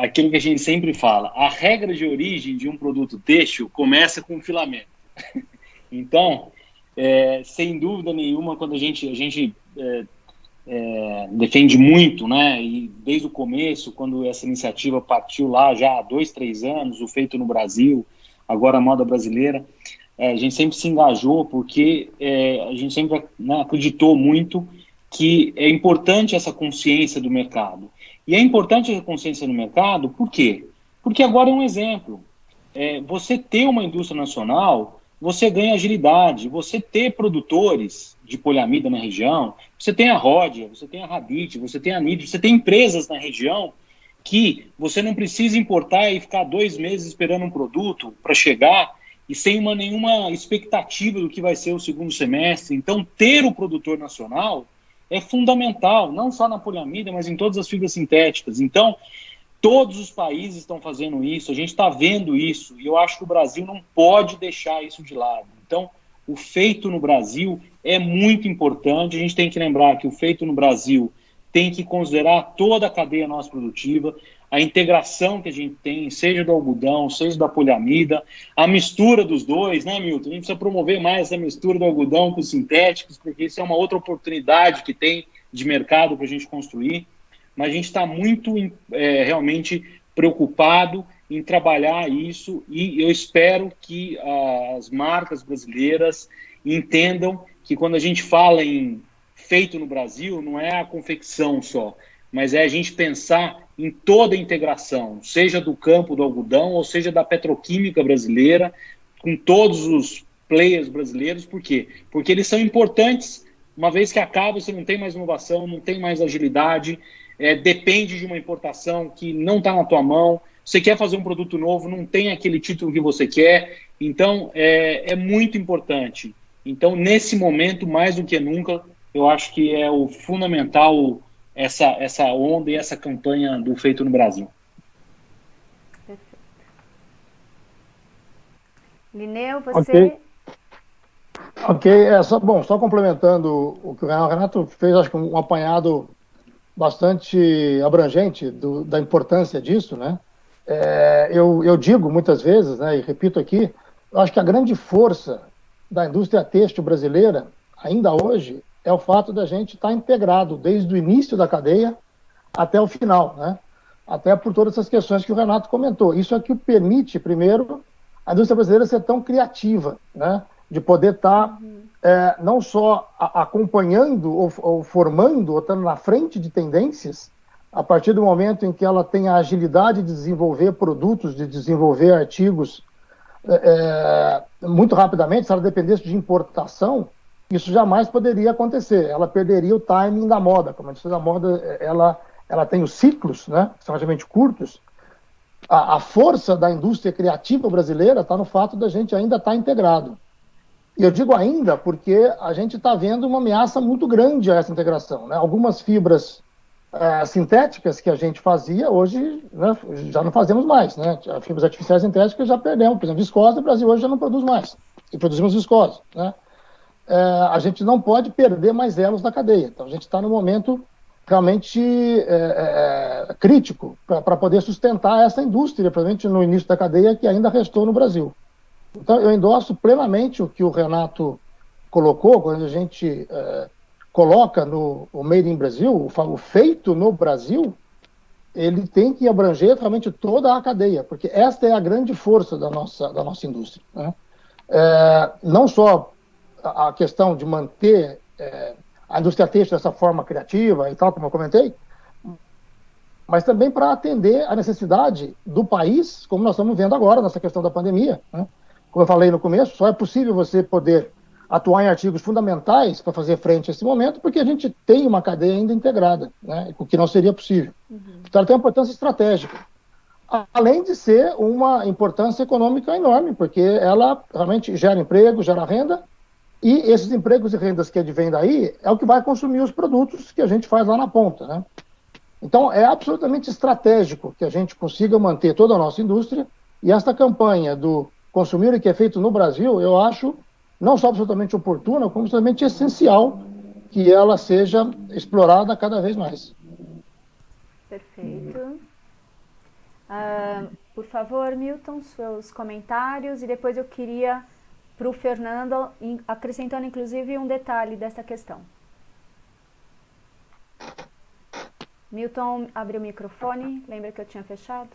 Speaker 4: Aquilo que a gente sempre fala, a regra de origem de um produto têxtil começa com filamento. Então, sem dúvida nenhuma, quando a gente defende muito, né? E desde o começo, quando essa iniciativa partiu lá já há 2, 3 anos, o Feito no Brasil, agora a Moda Brasileira, a gente sempre se engajou porque a gente sempre, né, acreditou muito que é importante essa consciência do mercado. E é importante essa consciência no mercado, por quê? Porque agora é um exemplo. Você ter uma indústria nacional, você ganha agilidade. Você ter produtores de poliamida na região, você tem a Rhodia, você tem a Radit, você tem a Nid, você tem empresas na região que você não precisa importar e ficar 2 meses esperando um produto para chegar e sem nenhuma expectativa do que vai ser o segundo semestre. Então, ter o produtor nacional é fundamental, não só na poliamida, mas em todas as fibras sintéticas. Então, todos os países estão fazendo isso, a gente está vendo isso, e eu acho que o Brasil não pode deixar isso de lado. Então, o Feito no Brasil é muito importante, a gente tem que lembrar que o Feito no Brasil tem que considerar toda a cadeia nossa produtiva, a integração que a gente tem, seja do algodão, seja da poliamida, a mistura dos dois, né, Milton? A gente precisa promover mais essa mistura do algodão com os sintéticos, porque isso é uma outra oportunidade que tem de mercado para a gente construir, mas a gente está muito realmente preocupado em trabalhar isso, e eu espero que as marcas brasileiras entendam que quando a gente fala em feito no Brasil, não é a confecção só, mas é a gente pensar em toda a integração, seja do campo do algodão, ou seja da petroquímica brasileira, com todos os players brasileiros. Por quê? Porque eles são importantes. Uma vez que acaba, você não tem mais inovação, não tem mais agilidade, depende de uma importação que não está na tua mão, você quer fazer um produto novo, não tem aquele título que você quer, então é muito importante. Então, nesse momento, mais do que nunca, eu acho que é o fundamental essa onda e essa campanha do Feito no Brasil.
Speaker 3: Perfeito. Linneu, você...
Speaker 1: Ok, só complementando o que o Renato fez, acho que um apanhado bastante abrangente da importância disso, né? Eu digo muitas vezes, né, e repito aqui, eu acho que a grande força da indústria têxtil brasileira, ainda hoje, é o fato da gente estar integrado desde o início da cadeia até o final, né? Até por todas essas questões que o Renato comentou. Isso é que permite, primeiro, a indústria brasileira ser tão criativa, né? De poder estar não só acompanhando ou formando, ou estando na frente de tendências, a partir do momento em que ela tem a agilidade de desenvolver produtos, de desenvolver artigos muito rapidamente. Se ela dependesse de importação, isso jamais poderia acontecer. Ela perderia o timing da moda. Como a indústria da moda, ela tem os ciclos, né, que são relativamente curtos. A força da indústria criativa brasileira está no fato da gente ainda estar integrado. E eu digo ainda porque a gente está vendo uma ameaça muito grande a essa integração, né? Algumas fibras sintéticas que a gente fazia, hoje, né, já não fazemos mais, né? As fibras artificiais sintéticas já perdemos. Por exemplo, viscose, o Brasil hoje já não produz mais. E produzimos viscose, né? A gente não pode perder mais elos da cadeia. Então, a gente está no momento realmente crítico para poder sustentar essa indústria, principalmente no início da cadeia, que ainda restou no Brasil. Então, eu endosso plenamente o que o Renato colocou, quando a gente coloca o Made in Brasil, o feito no Brasil, ele tem que abranger realmente toda a cadeia, porque esta é a grande força da nossa indústria, né? Não só a questão de manter a indústria têxtil dessa forma criativa e tal, como eu comentei, mas também para atender a necessidade do país, como nós estamos vendo agora nessa questão da pandemia, né? Como eu falei no começo, só é possível você poder atuar em artigos fundamentais para fazer frente a esse momento, porque a gente tem uma cadeia ainda integrada, né? O que não seria possível. Então, ela tem uma importância estratégica, além de ser uma importância econômica enorme, porque ela realmente gera emprego, gera renda, e esses empregos e rendas que advêm daí é o que vai consumir os produtos que a gente faz lá na ponta, né? Então, é absolutamente estratégico que a gente consiga manter toda a nossa indústria, e esta campanha do consumir o que é feito no Brasil, eu acho não só absolutamente oportuna, como absolutamente essencial que ela seja explorada cada vez mais.
Speaker 3: Perfeito. Por favor, Milton, seus comentários, e depois eu queria, para o Fernando, acrescentando inclusive um detalhe dessa questão. Milton, abre o microfone, lembra que eu tinha fechado?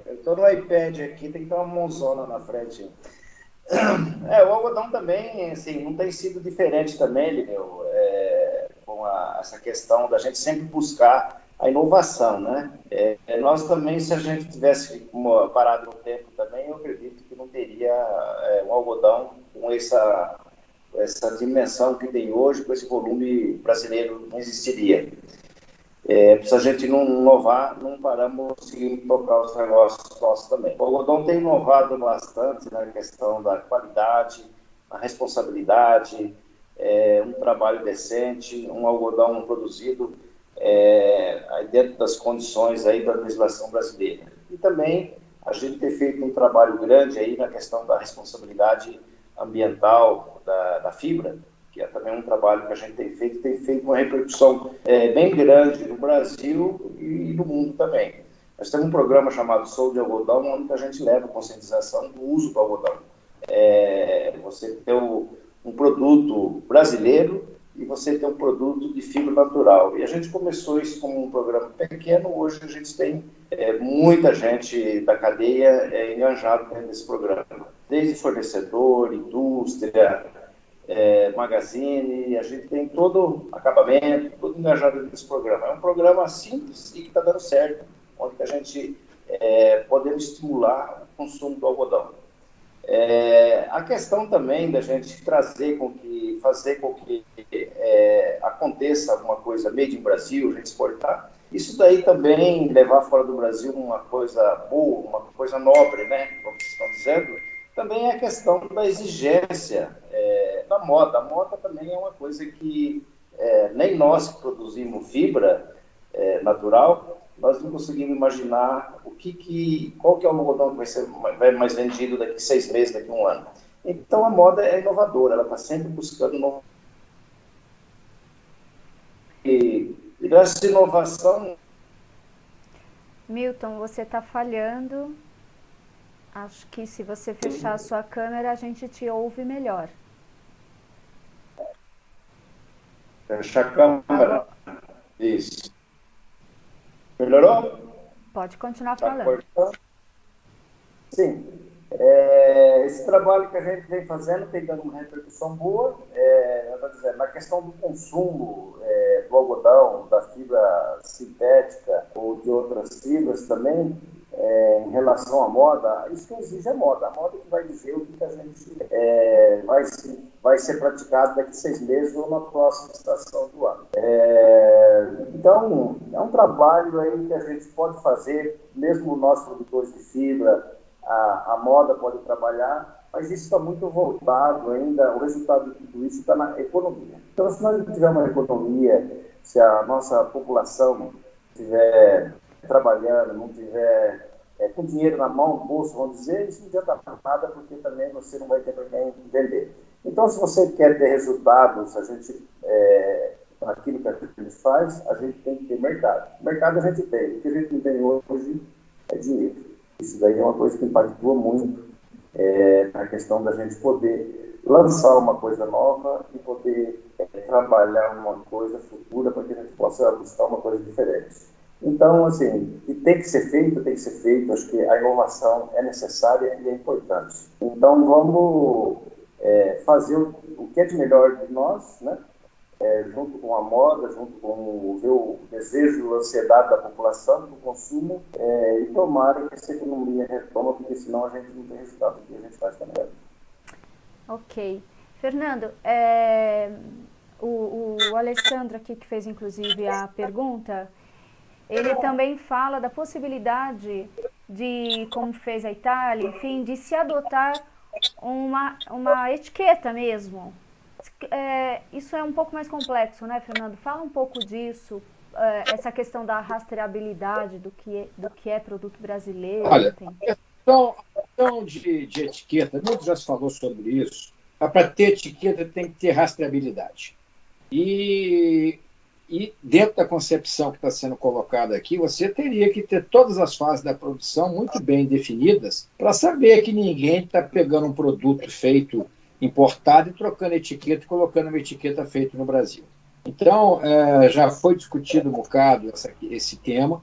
Speaker 5: Eu estou no iPad aqui, tem que ter uma mãozona na frente. O algodão também, assim, não tem sido diferente também, Lineu, com essa questão da gente sempre buscar a inovação, né? Nós também, se a gente tivesse parado no tempo também, eu acredito que não teria um algodão com essa dimensão que tem hoje, com esse volume brasileiro, não existiria. Se a gente não inovar, não paramos de tocar os negócios nossos também. O algodão tem inovado bastante na questão da qualidade, a responsabilidade, um trabalho decente, um algodão produzido dentro das condições aí da legislação brasileira. E também a gente tem feito um trabalho grande aí na questão da responsabilidade ambiental da fibra, que é também um trabalho que a gente tem feito uma repercussão bem grande no Brasil e no mundo também. Nós temos um programa chamado Sou de Algodão, onde a gente leva a conscientização do uso do algodão. Você tem um produto brasileiro e você tem um produto de fibra natural. E a gente começou isso como um programa pequeno, hoje a gente tem muita gente da cadeia enganjada dentro desse programa. Desde fornecedor, indústria, magazine, a gente tem todo acabamento, tudo engajado nesse programa. É um programa simples e que está dando certo, onde a gente podemos estimular o consumo do algodão. A questão também da gente fazer com que aconteça alguma coisa made in Brasil, a gente exportar, isso daí também levar fora do Brasil uma coisa boa, uma coisa nobre, né, como vocês estão dizendo, também é a questão da exigência da moda. A moda também é uma coisa que nem nós que produzimos fibra natural, nós não conseguimos imaginar qual que é o algodão que vai mais vendido daqui a 6 meses, daqui a 1 ano. Então a moda é inovadora, ela está sempre buscando novo. E essa inovação...
Speaker 3: Milton, você está falhando. Acho que se você fechar a sua câmera, a gente te ouve melhor.
Speaker 5: Fechar a câmera. Isso. Melhorou?
Speaker 3: Pode continuar falando.
Speaker 5: Sim. Esse trabalho que a gente vem fazendo tem dado uma repercussão boa. Na questão do consumo do algodão, da fibra sintética ou de outras fibras também, em relação à moda, isso que exige a moda. A moda que vai dizer o que a gente vai ser praticado daqui a 6 meses ou na próxima estação do ano. Então, é um trabalho aí que a gente pode fazer, mesmo nós produtores de fibra, a moda pode trabalhar, mas isso está muito voltado ainda, o resultado de tudo isso está na economia. Então, se nós não tivermos uma economia se a nossa população estiver trabalhando, não tiver com dinheiro na mão, no bolso, vamos dizer, isso não adianta nada, porque também você não vai ter para quem vender. Então, se você quer ter resultados, naquilo que a gente faz, a gente tem que ter mercado. Mercado a gente tem. O que a gente não tem hoje é dinheiro. Isso daí é uma coisa que impactua muito na questão da gente poder lançar uma coisa nova e poder trabalhar uma coisa futura para que a gente possa buscar uma coisa diferente. Então, assim, que tem que ser feito, tem que ser feito. Acho que a inovação é necessária e é importante. Então, vamos fazer o que é de melhor de nós, né? Junto com a moda, junto com o desejo, a ansiedade da população, do consumo, e tomara que essa economia retoma, porque senão a gente não tem resultado do que a gente faz também.
Speaker 3: Ok. Fernando, o Alessandro aqui, que fez inclusive a pergunta, ele também fala da possibilidade de, como fez a Itália, enfim, de se adotar uma etiqueta mesmo. Isso é um pouco mais complexo, né, Fernando? Fala um pouco disso, essa questão da rastreabilidade do que é produto brasileiro.
Speaker 2: Olha, a questão de etiqueta, muito já se falou sobre isso. Para ter etiqueta tem que ter rastreabilidade. E dentro da concepção que está sendo colocada aqui, você teria que ter todas as fases da produção muito bem definidas para saber que ninguém está pegando um produto feito importado e trocando etiqueta e colocando uma etiqueta feita no Brasil. Então, já foi discutido um bocado esse tema.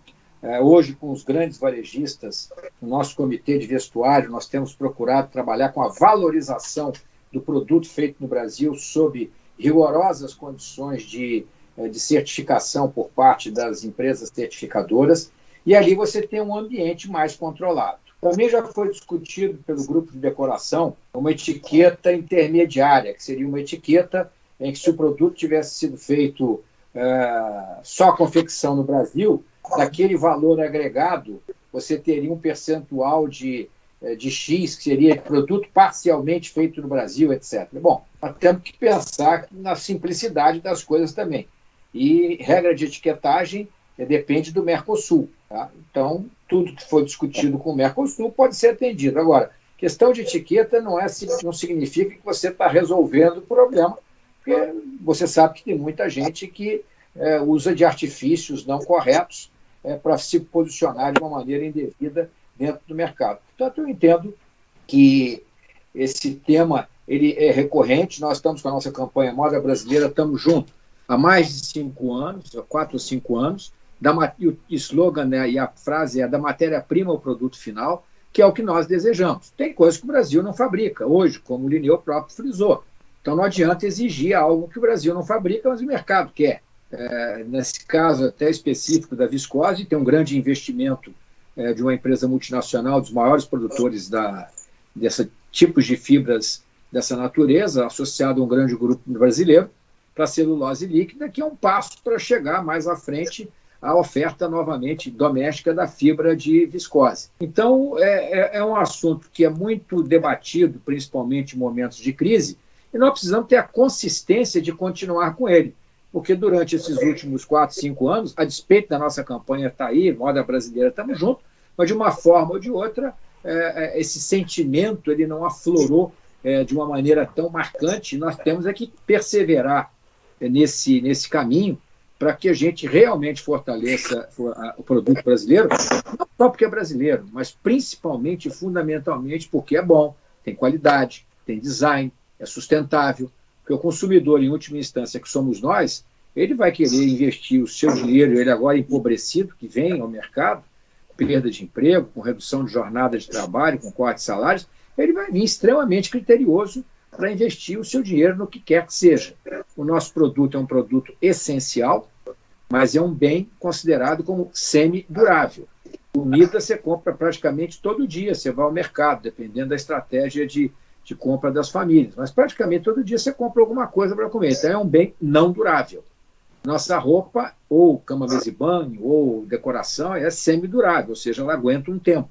Speaker 2: Hoje, com os grandes varejistas, no nosso comitê de vestuário, nós temos procurado trabalhar com a valorização do produto feito no Brasil sob rigorosas condições de certificação por parte das empresas certificadoras, e ali você tem um ambiente mais controlado. Também já foi discutido pelo grupo de decoração uma etiqueta intermediária, que seria uma etiqueta em que, se o produto tivesse sido feito só confecção no Brasil, daquele valor agregado, você teria um percentual de X, que seria produto parcialmente feito no Brasil, etc. Bom, nós temos que pensar na simplicidade das coisas também. E regra de etiquetagem depende do Mercosul. Tá? Então, tudo que foi discutido com o Mercosul pode ser atendido. Agora, questão de etiqueta não significa que você está resolvendo o problema, porque você sabe que tem muita gente que usa de artifícios não corretos para se posicionar de uma maneira indevida dentro do mercado. Portanto, eu entendo que esse tema ele é recorrente. Nós estamos com a nossa campanha Moda Brasileira, estamos juntos há mais de 5 anos, 4 ou 5 anos, e o slogan, né, e a frase é da matéria-prima ao produto final, que é o que nós desejamos. Tem coisas que o Brasil não fabrica hoje, como o Linneu próprio frisou. Então não adianta exigir algo que o Brasil não fabrica, mas o mercado quer. Nesse caso até específico da viscose, tem um grande investimento de uma empresa multinacional, dos maiores produtores desse tipos de fibras dessa natureza, associado a um grande grupo brasileiro, para celulose líquida, que é um passo para chegar mais à frente à oferta novamente doméstica da fibra de viscose. Então, é um assunto que é muito debatido, principalmente em momentos de crise, e nós precisamos ter a consistência de continuar com ele, porque durante esses últimos 4, 5 anos, a despeito da nossa campanha estar aí, Moda Brasileira, estamos juntos, mas de uma forma ou de outra, esse sentimento ele não aflorou de uma maneira tão marcante. Nós temos que perseverar nesse caminho para que a gente realmente fortaleça o produto brasileiro, não só porque é brasileiro, mas principalmente e fundamentalmente porque é bom, tem qualidade, tem design, é sustentável, porque o consumidor, em última instância, que somos nós, ele vai querer investir o seu dinheiro, ele agora empobrecido, que vem ao mercado, perda de emprego, com redução de jornada de trabalho, com corte de salários, ele vai vir extremamente criterioso para investir o seu dinheiro no que quer que seja. O nosso produto é um produto essencial, mas é um bem considerado como semi-durável. Comida você compra praticamente todo dia, você vai ao mercado, dependendo da estratégia de compra das famílias, mas praticamente todo dia você compra alguma coisa para comer, então é um bem não durável. Nossa roupa, ou cama, mesa e banho, ou decoração, é semi-durável, ou seja, ela aguenta um tempo.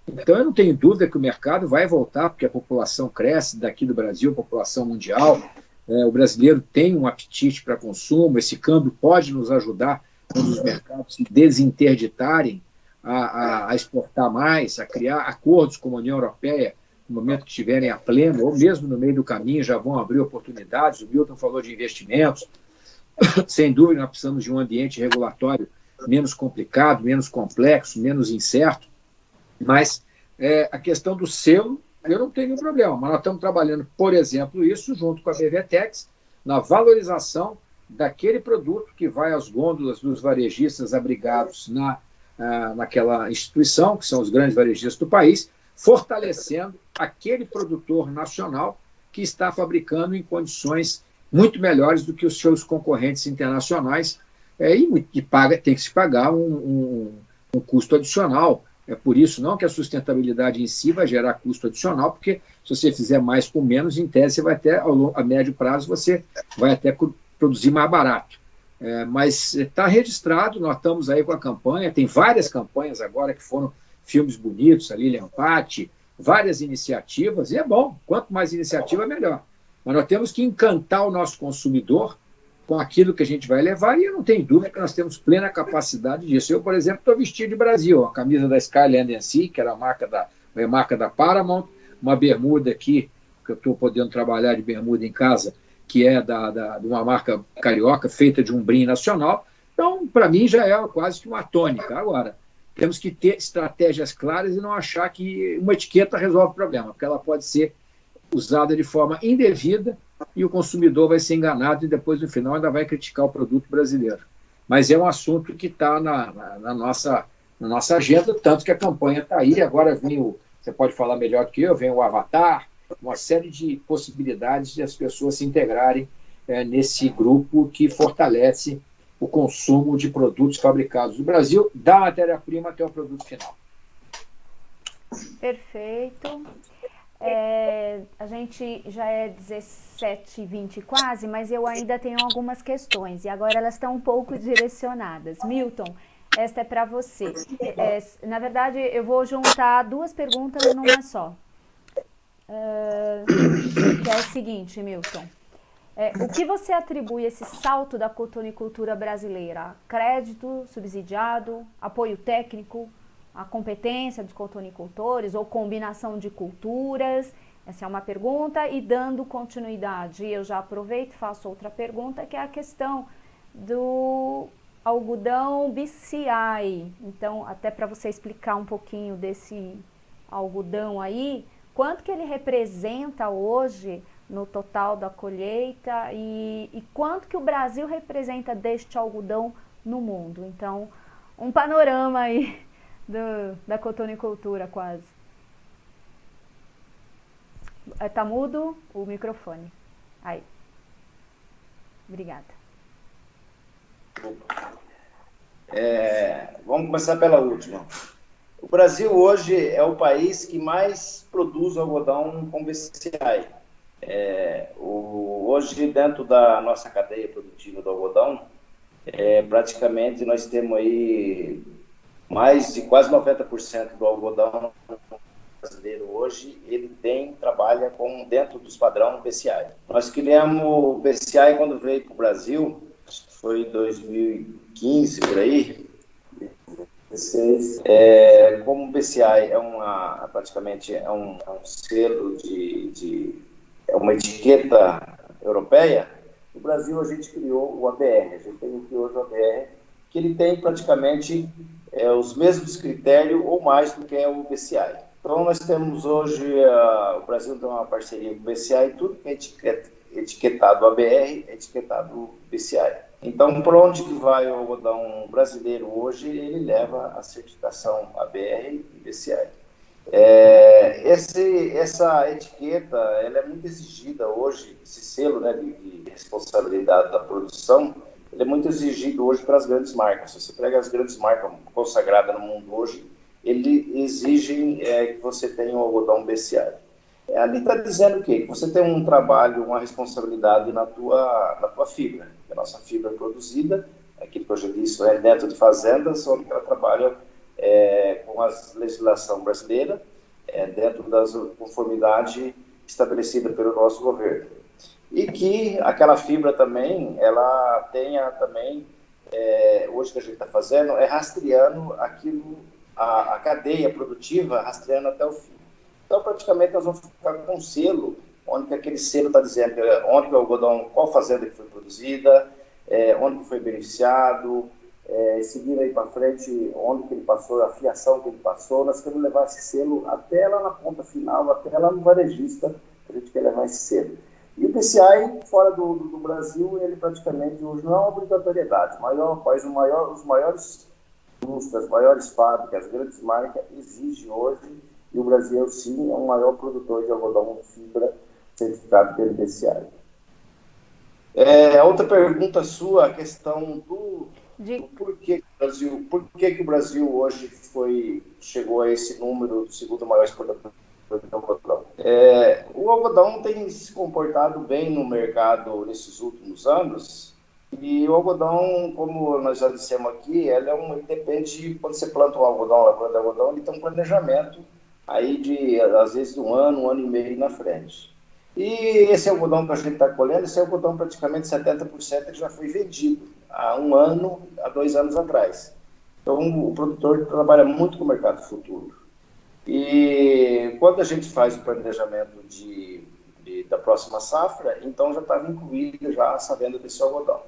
Speaker 2: Então eu não tenho dúvida que o mercado vai voltar, porque a população cresce daqui do Brasil, a população mundial, o brasileiro tem um apetite para consumo, esse câmbio pode nos ajudar quando os mercados se desinterditarem a exportar mais, a criar acordos com a União Europeia no momento que estiverem a pleno, ou mesmo no meio do caminho já vão abrir oportunidades. O Milton falou de investimentos. Sem dúvida, nós precisamos de um ambiente regulatório menos complicado, menos complexo, menos incerto, mas a questão do selo, eu não tenho problema, mas nós estamos trabalhando, por exemplo, isso junto com a BVTEX, na valorização daquele produto que vai às gôndolas dos varejistas abrigados naquela instituição, que são os grandes varejistas do país, fortalecendo aquele produtor nacional que está fabricando em condições muito melhores do que os seus concorrentes internacionais, e tem que se pagar um custo adicional. É por isso não que a sustentabilidade em si vai gerar custo adicional, porque se você fizer mais com menos, em tese, você vai até, a médio prazo, você vai até produzir mais barato. Mas está registrado, nós estamos aí com a campanha, tem várias campanhas agora que foram filmes bonitos, a Lilian Patti, várias iniciativas, e é bom, quanto mais iniciativa, melhor. Mas nós temos que encantar o nosso consumidor com aquilo que a gente vai levar, e eu não tenho dúvida que nós temos plena capacidade disso. Eu, por exemplo, estou vestido de Brasil, a camisa da Skyland Sea, que era a marca da Paramount, uma bermuda aqui, que eu estou podendo trabalhar de bermuda em casa, que é de uma marca carioca, feita de um brim nacional. Então, para mim, já é quase que uma tônica. Agora, temos que ter estratégias claras e não achar que uma etiqueta resolve o problema, porque ela pode ser usada de forma indevida e o consumidor vai ser enganado e depois, no final, ainda vai criticar o produto brasileiro. Mas é um assunto que está na nossa agenda, tanto que a campanha está aí. Agora vem você pode falar melhor do que eu, vem o Avatar, uma série de possibilidades de as pessoas se integrarem nesse grupo que fortalece o consumo de produtos fabricados no Brasil, da matéria-prima até o produto final.
Speaker 3: Perfeito. A gente já é 17h20 quase, mas eu ainda tenho algumas questões, e agora elas estão um pouco direcionadas. Milton, esta é para você. Na verdade, eu vou juntar duas perguntas numa só. Que é o seguinte, Milton. O que você atribui esse salto da cotonicultura brasileira? Crédito subsidiado, apoio técnico, a competência dos cotonicultores ou combinação de culturas? Essa é uma pergunta. E dando continuidade, eu já aproveito e faço outra pergunta, que é a questão do algodão BCI. Então, até para você explicar um pouquinho desse algodão aí, quanto que ele representa hoje no total da colheita e quanto que o Brasil representa deste algodão no mundo? Então, um panorama aí da cotonicultura quase. Tá mudo o microfone. Aí. Obrigada.
Speaker 5: Vamos começar pela última. O Brasil hoje é o país que mais produz algodão com BCI. Hoje, dentro da nossa cadeia produtiva do algodão, praticamente nós temos aí mais de quase 90% do algodão brasileiro hoje, ele trabalha dentro dos padrões BCI. Nós criamos o BCI quando veio para o Brasil, acho que foi em 2015, por aí. Como o BCI praticamente é um selo é uma etiqueta europeia, no Brasil a gente criou o ABR. A gente tem aqui hoje o ABR, que ele tem praticamente os mesmos critérios ou mais do que é o BCI. Então nós temos hoje, o Brasil tem uma parceria com o BCI, tudo que é etiquetado ABR é etiquetado BCI. Então, por onde que vai o algodão brasileiro hoje, ele leva a certificação ABR e BCI. Essa etiqueta, ela é muito exigida hoje, esse selo, né, de responsabilidade da produção, ele é muito exigido hoje para as grandes marcas. Se você pega as grandes marcas consagradas no mundo hoje, eles exigem que você tenha um algodão BCI. Ali está dizendo o quê? Que você tem um trabalho, uma responsabilidade na tua fibra. A nossa fibra produzida, aquilo que eu já disse, é dentro de fazendas, só que ela trabalha com a legislação brasileira, dentro das conformidades estabelecidas pelo nosso governo. e que aquela fibra também, ela tenha também, hoje que a gente está fazendo, é rastreando aquilo, a cadeia produtiva, rastreando até o fim. Então, praticamente, nós vamos ficar com um selo, onde que aquele selo está dizendo onde que o algodão, qual fazenda que foi produzida, onde que foi beneficiado, seguindo aí para frente, onde que ele passou, a fiação que ele passou, nós queremos levar esse selo até lá na ponta final, até lá no varejista, a gente quer levar esse selo. E o PCI, fora do Brasil, ele praticamente hoje não é uma obrigatoriedade, mas os maiores indústrias, as maiores fábricas, as grandes marcas exigem hoje, e o Brasil, sim, é o maior produtor de algodão fibra certificado pelo PCI. Outra pergunta sua, a questão do por que o Brasil hoje chegou a esse número do segundo maior exportador de algodão. O algodão tem se comportado bem no mercado nesses últimos anos, e o algodão, como nós já dissemos aqui, ele depende, quando você planta um algodão, lavoura de algodão, ele tem um planejamento aí de, às vezes, um ano e meio na frente. E esse algodão que a gente está colhendo, esse algodão praticamente 70% ele já foi vendido há 1 ano, há 2 anos atrás. Então o produtor trabalha muito com o mercado futuro. E quando a gente faz o planejamento da próxima safra, então já estava incluída já essa venda desse algodão.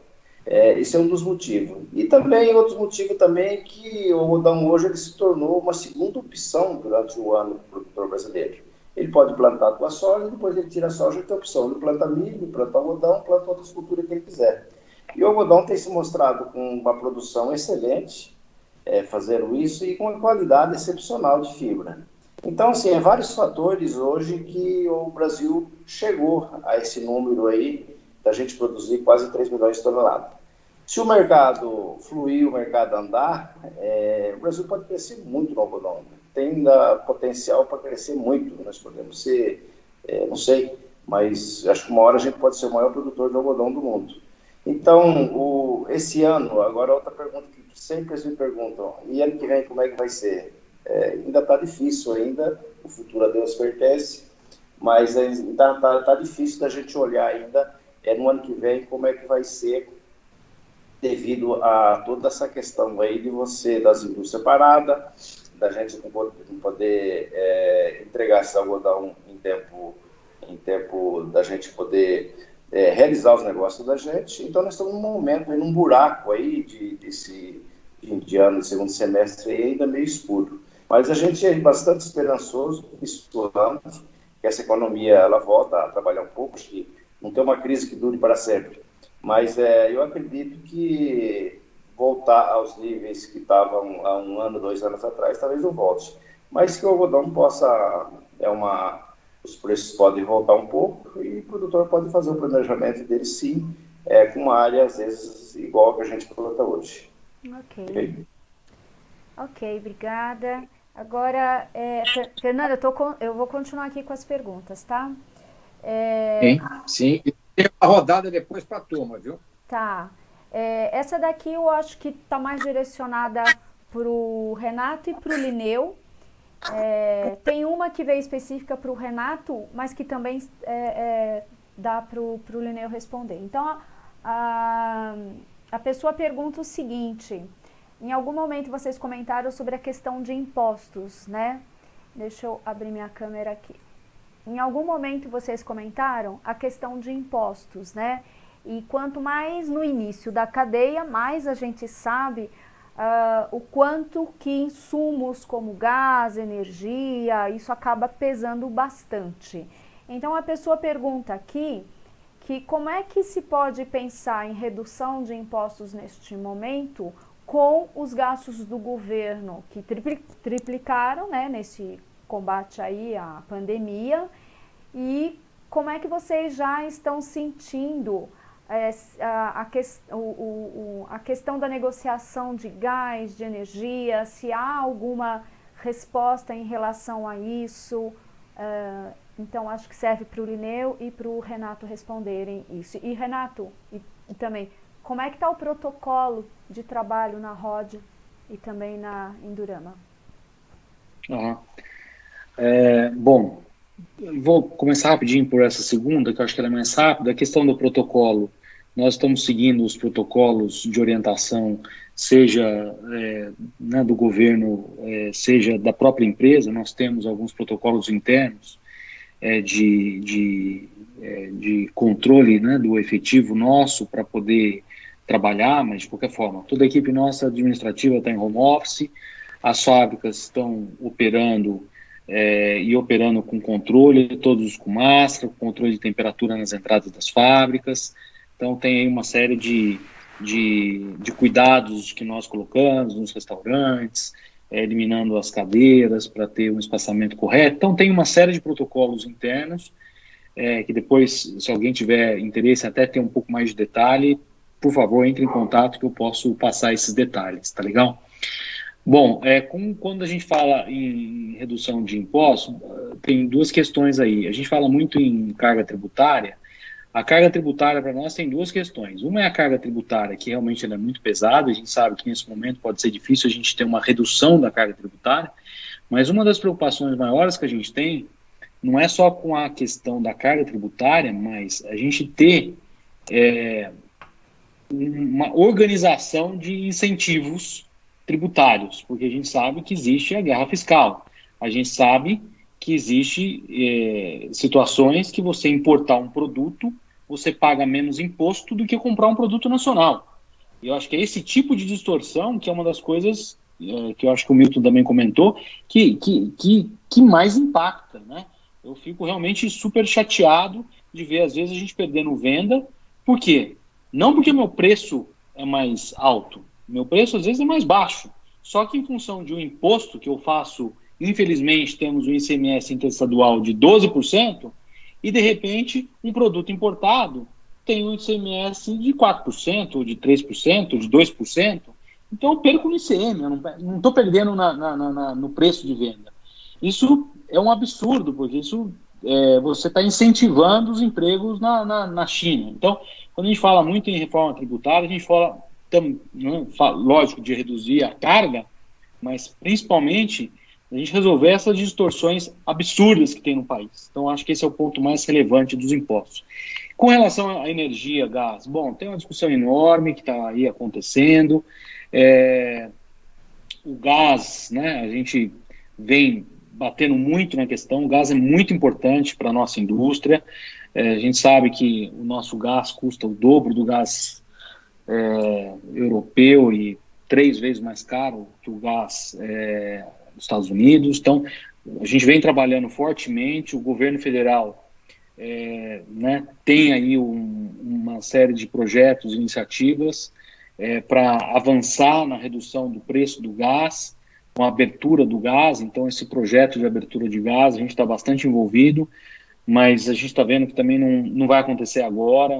Speaker 5: Esse é um dos motivos. E também outro motivo também é que o algodão hoje ele se tornou uma segunda opção durante o ano do produtor brasileiro. Ele pode plantar a soja, depois ele tira a soja e tem a opção. Ele planta milho, planta algodão, planta outras culturas que ele quiser. E o algodão tem se mostrado com uma produção excelente, fazendo isso, e com uma qualidade excepcional de fibra. Então, assim, vários fatores hoje que o Brasil chegou a esse número aí, da gente produzir quase 3 milhões de toneladas. Se o mercado fluir, o mercado andar, o Brasil pode crescer muito no algodão. Tem potencial para crescer muito. Nós podemos ser, não sei, mas acho que uma hora a gente pode ser o maior produtor de algodão do mundo. Então, esse ano, agora outra pergunta que sempre eles me perguntam, e ano que vem como é que vai ser? Ainda está difícil ainda, o futuro a Deus pertence, mas ainda está difícil da gente olhar ainda no ano que vem como é que vai ser, devido a toda essa questão aí das indústrias paradas, da gente não poder entregar esse algodão em tempo da gente poder realizar os negócios da gente. Então nós estamos num momento, num buraco aí desse fim de ano, segundo semestre, aí, ainda meio escuro. Mas a gente é bastante esperançoso, esperando que essa economia ela volta a trabalhar um pouco, acho que não tem uma crise que dure para sempre. Mas eu acredito que voltar aos níveis que estavam há 1 ano, 2 anos atrás, talvez não volte. Mas que o algodão possa, os preços podem voltar um pouco e o produtor pode fazer o planejamento dele, sim, com uma área, às vezes, igual a que a gente planta hoje.
Speaker 3: Ok, obrigada. Agora, Fernanda, eu vou continuar aqui com as perguntas, tá?
Speaker 2: Sim. Tem uma rodada depois para a turma, viu?
Speaker 3: Tá. Essa daqui eu acho que está mais direcionada para o Renato e para o Lineu. Tem uma que veio específica para o Renato, mas que também dá para o Lineu responder. Então, a pessoa pergunta o seguinte: em algum momento vocês comentaram sobre a questão de impostos, né? Deixa eu abrir minha câmera aqui. Em algum momento vocês comentaram a questão de impostos, né? E quanto mais no início da cadeia, mais a gente sabe o quanto que insumos como gás, energia, isso acaba pesando bastante. Então a pessoa pergunta aqui que como é que se pode pensar em redução de impostos neste momento com os gastos do governo que triplicaram, né, nesse combate aí à pandemia, e como é que vocês já estão sentindo a questão da negociação de gás, de energia, se há alguma resposta em relação a isso? Então, acho que serve para o Lineu e para o Renato responderem isso. E, Renato, e também, como é que está o protocolo de trabalho na ROD e também na Indurama?
Speaker 4: Bom, Vou começar rapidinho por essa segunda, que eu acho que ela é mais rápida. A questão do protocolo. Nós estamos seguindo os protocolos de orientação, seja né, do governo, seja da própria empresa. Nós temos alguns protocolos internos de controle, né, do efetivo nosso para poder trabalhar, mas de qualquer forma, toda a equipe nossa administrativa está em home office, as fábricas estão operando e operando com controle, todos com máscara, com controle de temperatura nas entradas das fábricas. Então tem aí uma série de cuidados que nós colocamos nos restaurantes, eliminando as cadeiras para ter um espaçamento correto. Então tem uma série de protocolos internos, que depois, se alguém tiver interesse até ter um pouco mais de detalhe, por favor, entre em contato que eu posso passar esses detalhes, tá legal? Bom, quando a gente fala em redução de impostos, tem duas questões aí. A gente fala muito em carga tributária. A carga tributária para nós tem duas questões. Uma é a carga tributária, que realmente ela é muito pesada. A gente sabe que nesse momento pode ser difícil a gente ter uma redução da carga tributária, mas uma das preocupações maiores que a gente tem não é só com a questão da carga tributária, mas a gente ter uma organização de incentivos tributários, porque a gente sabe que existe a guerra fiscal. A gente sabe que existe situações que você importar um produto, você paga menos imposto do que comprar um produto nacional. E eu acho que é esse tipo de distorção que é uma das coisas que eu acho que o Milton também comentou, que mais impacta, né? Eu fico realmente super chateado de ver, às vezes, a gente perdendo venda. Por quê? Não porque meu preço é mais alto. Meu preço, às vezes, é mais baixo. Só que em função de um imposto que eu faço, infelizmente, temos um ICMS interestadual de 12%, e, de repente, um produto importado tem um ICMS de 4%, ou de 3%, ou de 2%. Então, eu perco no ICM, eu não estou perdendo no preço de venda. Isso é um absurdo, porque isso você está incentivando os empregos na China. Então, quando a gente fala muito em reforma tributária, a gente fala, lógico, de reduzir a carga, mas principalmente a gente resolver essas distorções absurdas que tem no país. Então, acho que esse é o ponto mais relevante dos impostos. Com relação à energia, gás, bom, tem uma discussão enorme que está aí acontecendo. O gás, né, a gente vem batendo muito na questão. O gás é muito importante para a nossa indústria. A gente sabe que o nosso gás custa o dobro do gás europeu e 3 vezes mais caro que o gás dos Estados Unidos. Então, a gente vem trabalhando fortemente. O governo federal né, tem aí uma série de projetos e iniciativas para avançar na redução do preço do gás, com a abertura do gás. Então, esse projeto de abertura de gás, a gente está bastante envolvido, mas a gente está vendo que também não vai acontecer agora,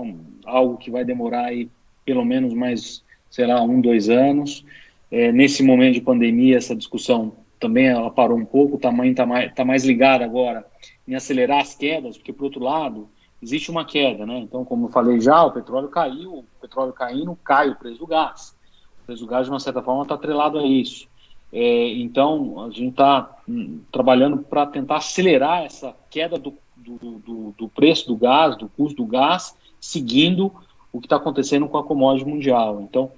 Speaker 4: algo que vai demorar aí pelo menos mais, sei lá, 1, 2 anos. Nesse momento de pandemia, essa discussão também ela parou um pouco, o tamanho está mais ligado agora em acelerar as quedas, porque, por outro lado, existe uma queda, né? Então, como eu falei já, o petróleo caiu, o petróleo caindo, cai o preço do gás. O preço do gás, de uma certa forma, está atrelado a isso. Então, a gente está trabalhando para tentar acelerar essa queda do preço do gás, do custo do gás, seguindo o que está acontecendo com a commodity mundial. Então,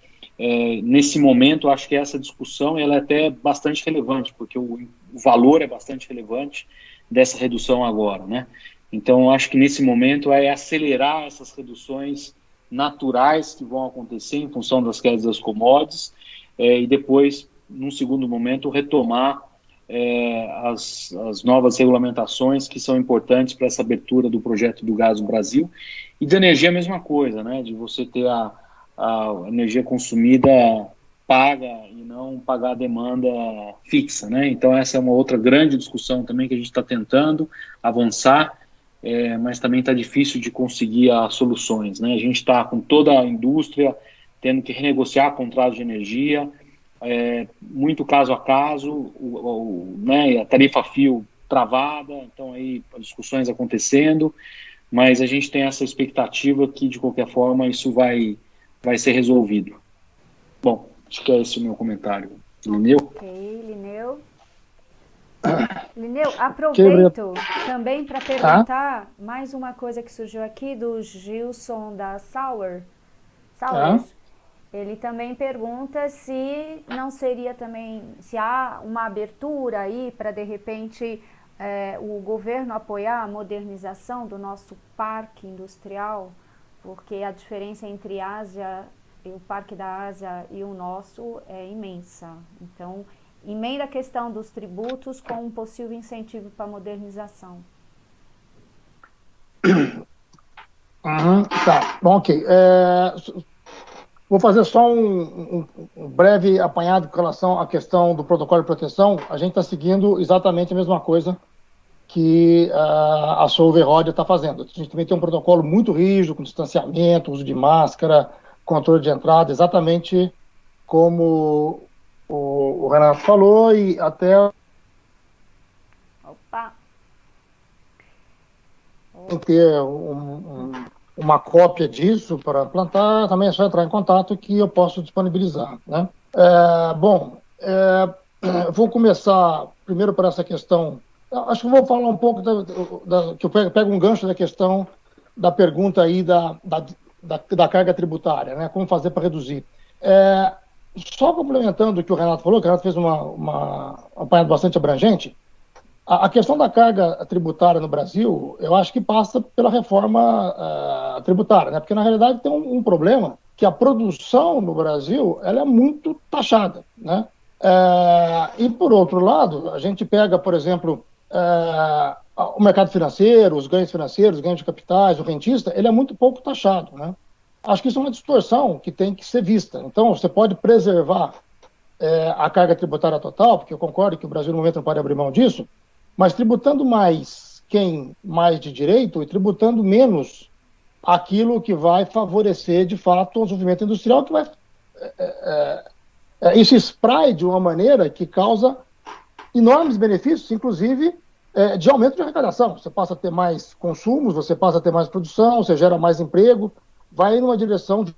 Speaker 4: nesse momento, acho que essa discussão ela é até bastante relevante, porque o valor é bastante relevante dessa redução agora, né? Então, acho que nesse momento é acelerar essas reduções naturais que vão acontecer em função das quedas das commodities e depois, num segundo momento, retomar as novas regulamentações que são importantes para essa abertura do projeto do gás no Brasil. E de energia a mesma coisa, né? De você ter a energia consumida paga e não pagar a demanda fixa, né? Então essa é uma outra grande discussão também que a gente está tentando avançar, mas também está difícil de conseguir as soluções, né? A gente está com toda a indústria tendo que renegociar contratos de energia, muito caso a caso, né, a tarifa fio travada, então aí as discussões acontecendo, mas a gente tem essa expectativa que de qualquer forma isso vai ser resolvido. Bom, acho que é esse o meu comentário. Lineu?
Speaker 3: Ok, Lineu. Lineu, aproveito também para perguntar mais uma coisa que surgiu aqui do Gilson da Sauer. Ele também pergunta se não seria também, se há uma abertura aí para, de repente, o governo apoiar a modernização do nosso parque industrial, porque a diferença entre o parque da Ásia e o nosso é imensa. Então, emenda a questão dos tributos com um possível incentivo para a modernização.
Speaker 1: Tá, bom, ok. Vou fazer só um breve apanhado com relação à questão do protocolo de proteção. A gente está seguindo exatamente a mesma coisa que a Solverod está fazendo. A gente também tem um protocolo muito rígido, com distanciamento, uso de máscara, controle de entrada, exatamente como o Renato falou, e até ter uma cópia disso para plantar, também é só entrar em contato que eu posso disponibilizar, né? Vou começar primeiro por essa questão. Acho que vou falar um pouco que eu pego um gancho da questão da pergunta aí da carga tributária, né? Como fazer para reduzir. Só complementando o que o Renato falou, que o Renato fez um apanhado bastante abrangente, a questão da carga tributária no Brasil, eu acho que passa pela reforma tributária, né? Porque, na realidade, tem um problema, que a produção no Brasil ela é muito taxada, né? E, por outro lado, a gente pega, por exemplo, o mercado financeiro, os ganhos financeiros, os ganhos de capitais, o rentista, ele é muito pouco taxado, né? Acho que isso é uma distorção que tem que ser vista. Então, você pode preservar a carga tributária total, porque eu concordo que o Brasil, no momento, não pode abrir mão disso, mas tributando mais quem mais de direito e tributando menos aquilo que vai favorecer, de fato, o desenvolvimento industrial, que vai... isso espraia de uma maneira que causa enormes benefícios, inclusive de aumento de arrecadação. Você passa a ter mais consumos, você passa a ter mais produção, você gera mais emprego, vai numa direção de...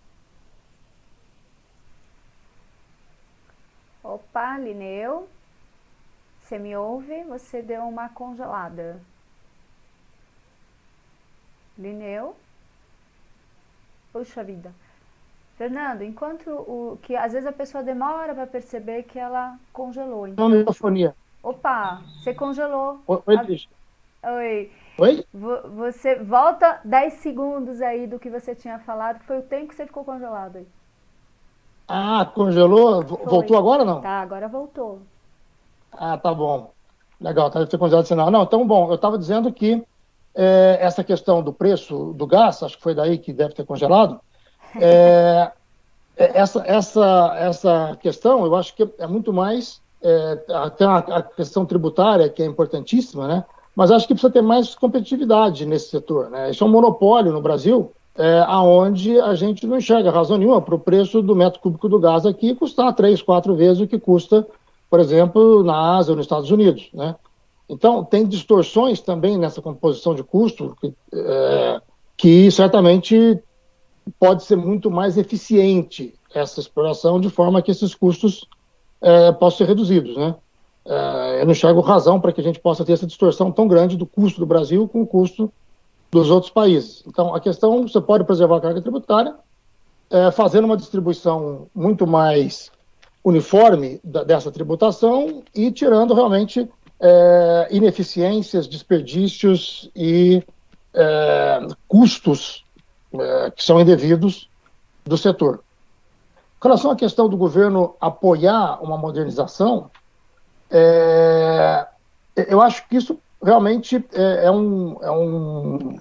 Speaker 3: Opa, Lineu, você me ouve? Você deu uma congelada. Lineu? Puxa vida. Fernando, enquanto que às vezes a pessoa demora para perceber que ela congelou. Então...
Speaker 1: microfonia.
Speaker 3: Opa, você congelou.
Speaker 1: Oi.
Speaker 3: Oi? Você volta 10 segundos aí do que você tinha falado, que foi o tempo que você ficou congelado aí.
Speaker 1: Congelou? Voltou agora ou não?
Speaker 3: Tá, agora voltou.
Speaker 1: Tá bom. Legal, tá, ter congelado o sinal. Não, então, bom, eu estava dizendo que essa questão do preço do gás, acho que foi daí que deve ter congelado, essa questão, eu acho que é muito mais, tem a questão tributária, que é importantíssima, né? Mas acho que precisa ter mais competitividade nesse setor, né? Isso é um monopólio no Brasil, aonde a gente não enxerga razão nenhuma para o preço do metro cúbico do gás aqui custar 3, 4 vezes o que custa, por exemplo, na Ásia ou nos Estados Unidos, né? Então, tem distorções também nessa composição de custo que certamente pode ser muito mais eficiente essa exploração, de forma que esses custos possam ser reduzidos, né? Eu não enxergo razão para que a gente possa ter essa distorção tão grande do custo do Brasil com o custo dos outros países. Então, a questão, você pode preservar a carga tributária, fazendo uma distribuição muito mais uniforme dessa tributação e tirando realmente ineficiências, desperdícios e custos que são indevidos do setor. Com relação à questão do governo apoiar uma modernização, eu acho que isso realmente é um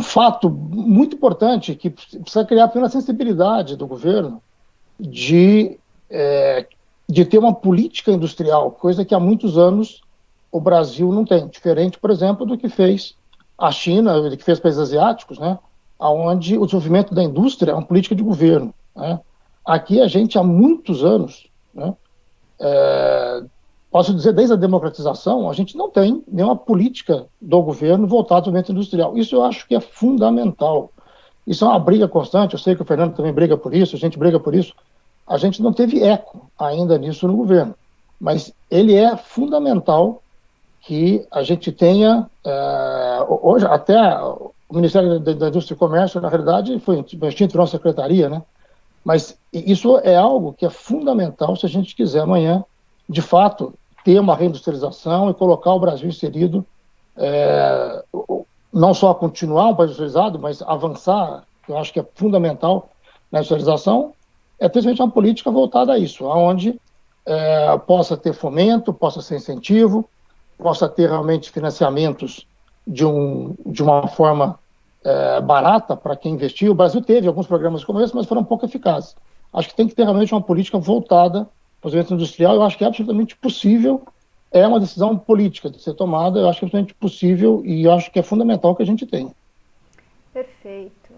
Speaker 1: fato muito importante que precisa criar uma sensibilidade do governo de ter uma política industrial, coisa que há muitos anos o Brasil não tem, diferente, por exemplo, do que fez a China, do que fez países asiáticos, né, onde o desenvolvimento da indústria é uma política de governo, né. Aqui a gente há muitos anos, né, posso dizer desde a democratização, a gente não tem nenhuma política do governo voltada ao desenvolvimento industrial. Isso eu acho que é fundamental. Isso é uma briga constante, eu sei que o Fernando também briga por isso, a gente briga por isso. A gente não teve eco ainda nisso no governo. mas ele é fundamental que a gente tenha, hoje até o Ministério da Indústria e Comércio, na realidade, foi extinto nossa secretaria, né? Mas isso é algo que é fundamental se a gente quiser amanhã, de fato, ter uma reindustrialização e colocar o Brasil inserido, não só continuar um país industrializado, mas avançar, eu acho que é fundamental na industrialização, é principalmente uma política voltada a isso, onde possa ter fomento, possa ser incentivo, possa ter realmente financiamentos de uma forma barata para quem investiu. O Brasil teve alguns programas como esse, mas foram pouco eficazes. Acho que tem que ter realmente uma política voltada para o desenvolvimento industrial. Eu acho que é absolutamente possível, é uma decisão política de ser tomada, eu acho que é absolutamente possível e eu acho que é fundamental que a gente tenha.
Speaker 3: Perfeito.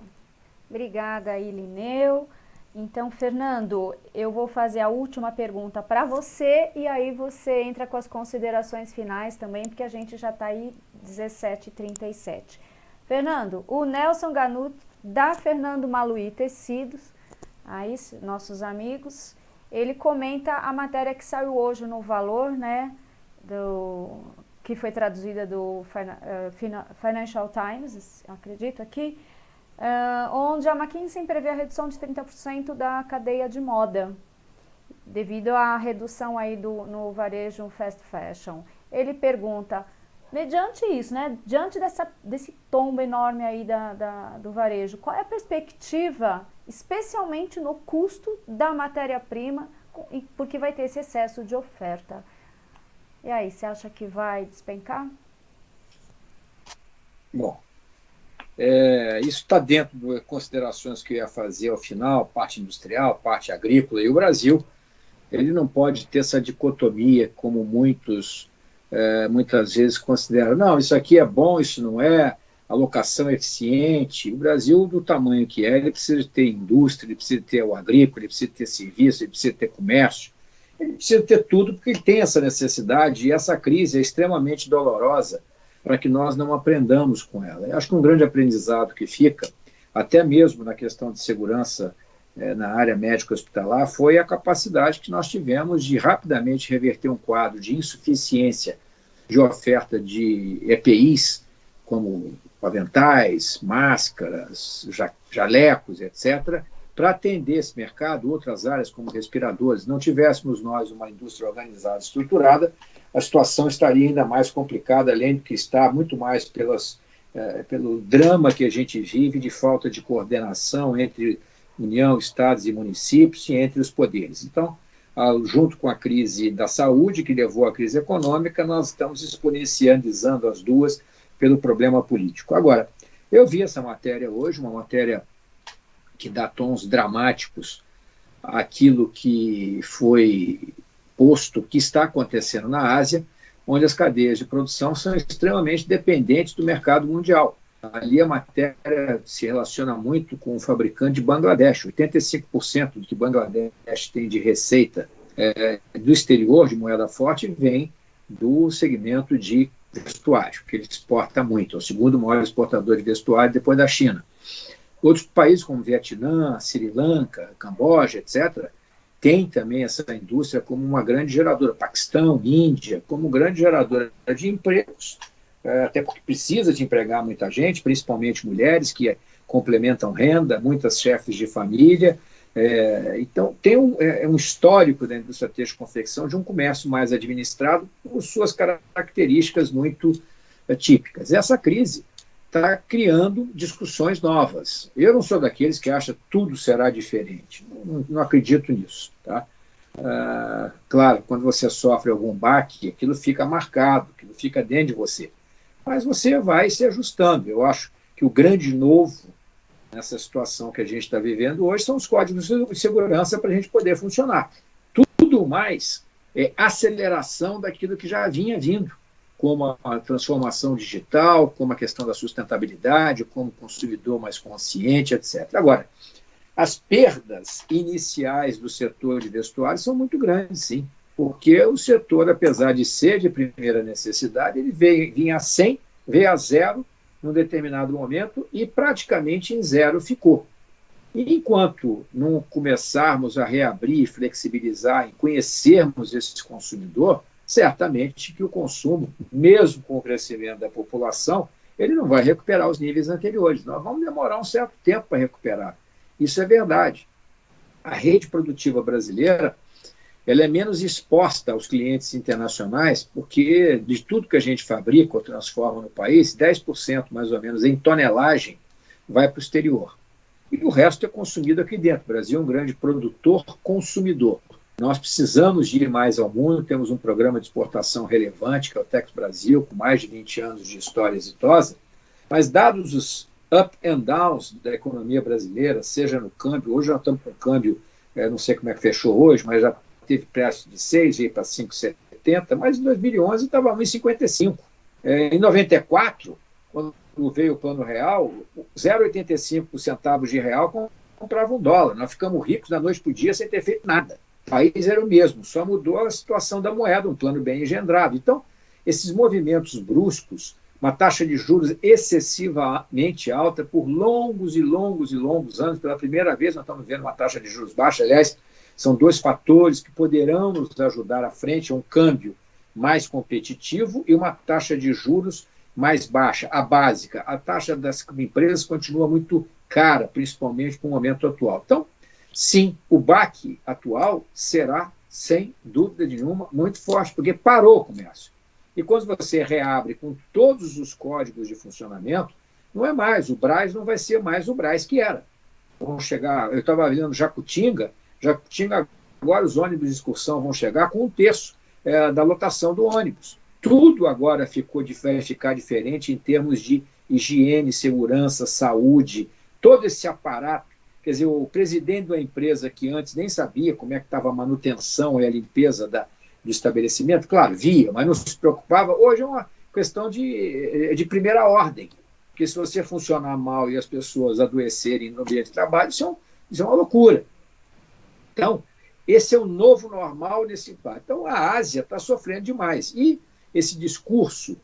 Speaker 3: Obrigada, Ilineu. Então, Fernando, eu vou fazer a última pergunta para você e aí você entra com as considerações finais também, porque a gente já está aí 17h37. Fernando, o Nelson Ganuto, da Fernando Maluí Tecidos, aí, nossos amigos, ele comenta a matéria que saiu hoje no Valor, né, que foi traduzida do Financial Times, acredito aqui, onde a McKinsey prevê a redução de 30% da cadeia de moda, devido à redução aí no varejo fast fashion. Ele pergunta, mediante isso, né, diante desse tombo enorme aí do varejo, qual é a perspectiva, especialmente no custo da matéria-prima, porque vai ter esse excesso de oferta? E aí, você acha que vai despencar?
Speaker 2: Bom, isso está dentro das considerações que eu ia fazer ao final, parte industrial, parte agrícola, e o Brasil, ele não pode ter essa dicotomia como muitas vezes consideram, não, isso aqui é bom, isso não é, alocação eficiente. O Brasil, do tamanho que ele precisa ter indústria, ele precisa ter o agrícola, ele precisa ter serviço, ele precisa ter comércio, ele precisa ter tudo, porque ele tem essa necessidade, e essa crise é extremamente dolorosa para que nós não aprendamos com ela. Eu acho que um grande aprendizado que fica, até mesmo na questão de segurança na área médico-hospitalar, foi a capacidade que nós tivemos de rapidamente reverter um quadro de insuficiência de oferta de EPIs, como aventais, máscaras, jalecos, etc., para atender esse mercado, outras áreas como respiradores. Não tivéssemos nós uma indústria organizada, estruturada, a situação estaria ainda mais complicada, além do que está muito mais pelo drama que a gente vive de falta de coordenação entre União, estados e municípios e entre os poderes. Então, junto com a crise da saúde, que levou à crise econômica, nós estamos exponencializando as duas pelo problema político. Agora, eu vi essa matéria hoje, uma matéria que dá tons dramáticos àquilo que foi posto, que está acontecendo na Ásia, onde as cadeias de produção são extremamente dependentes do mercado mundial. Ali a matéria se relaciona muito com o fabricante de Bangladesh. 85% do que Bangladesh tem de receita do exterior de moeda forte vem do segmento de vestuário, que ele exporta muito. É o segundo maior exportador de vestuário depois da China. Outros países como Vietnã, Sri Lanka, Camboja, etc., têm também essa indústria como uma grande geradora. Paquistão, Índia, como grande geradora de empregos, até porque precisa de empregar muita gente, principalmente mulheres que complementam renda, muitas chefes de família. Então, tem um histórico da indústria têxtil e confecção de um comércio mais administrado com suas características muito típicas. Essa crise está criando discussões novas. Eu não sou daqueles que acham que tudo será diferente. Não acredito nisso. Tá? Claro, quando você sofre algum baque, aquilo fica marcado, aquilo fica dentro de você. Mas você vai se ajustando. Eu acho que o grande novo nessa situação que a gente está vivendo hoje são os códigos de segurança para a gente poder funcionar. Tudo mais é aceleração daquilo que já vinha vindo, como a transformação digital, como a questão da sustentabilidade, como consumidor mais consciente, etc. Agora, as perdas iniciais do setor de vestuário são muito grandes, sim, porque o setor, apesar de ser de primeira necessidade, ele vinha a 100, veio a 0 num determinado momento e praticamente em 0 ficou. E enquanto não começarmos a reabrir, flexibilizar e conhecermos esse consumidor, certamente que o consumo, mesmo com o crescimento da população, ele não vai recuperar os níveis anteriores. Nós vamos demorar um certo tempo para recuperar. Isso é verdade. A rede produtiva brasileira, ela é menos exposta aos clientes internacionais, porque de tudo que a gente fabrica ou transforma no país, 10% mais ou menos em tonelagem vai para o exterior. E o resto é consumido aqui dentro. O Brasil é um grande produtor-consumidor. Nós precisamos de ir mais ao mundo, temos um programa de exportação relevante, que é o Tex Brasil, com mais de 20 anos de história exitosa, mas dados os up and downs da economia brasileira, seja no câmbio, hoje nós estamos com câmbio, não sei como é que fechou hoje, mas já teve preço de 6, veio para 5,70, mas em 2011 estava 1,55. Em 94, quando veio o Plano Real, 0,85 centavos de real comprava $1. Nós ficamos ricos da noite para o dia sem ter feito nada. O país era o mesmo, só mudou a situação da moeda, um plano bem engendrado. Então, esses movimentos bruscos, uma taxa de juros excessivamente alta por longos e longos e longos anos, pela primeira vez nós estamos vendo uma taxa de juros baixa. Aliás, são dois fatores que poderão nos ajudar à frente, um câmbio mais competitivo e uma taxa de juros mais baixa, a básica. A taxa das empresas continua muito cara, principalmente no momento atual. Então, sim, o baque atual será, sem dúvida nenhuma, muito forte, porque parou o comércio. E quando você reabre com todos os códigos de funcionamento, não é mais, o Brás não vai ser mais o Brás que era. Vão chegar, eu estava vendo Jacutinga, agora os ônibus de excursão vão chegar com 1/3 da lotação do ônibus. Tudo agora vai ficar diferente em termos de higiene, segurança, saúde, todo esse aparato. Quer dizer, o presidente da empresa que antes nem sabia como é que estava a manutenção e a limpeza do estabelecimento, claro, via, mas não se preocupava. Hoje é uma questão de primeira ordem, porque se você funcionar mal e as pessoas adoecerem no ambiente de trabalho, isso é uma loucura. Então, esse é o novo normal nesse impacto. Então, a Ásia está sofrendo demais. E esse discurso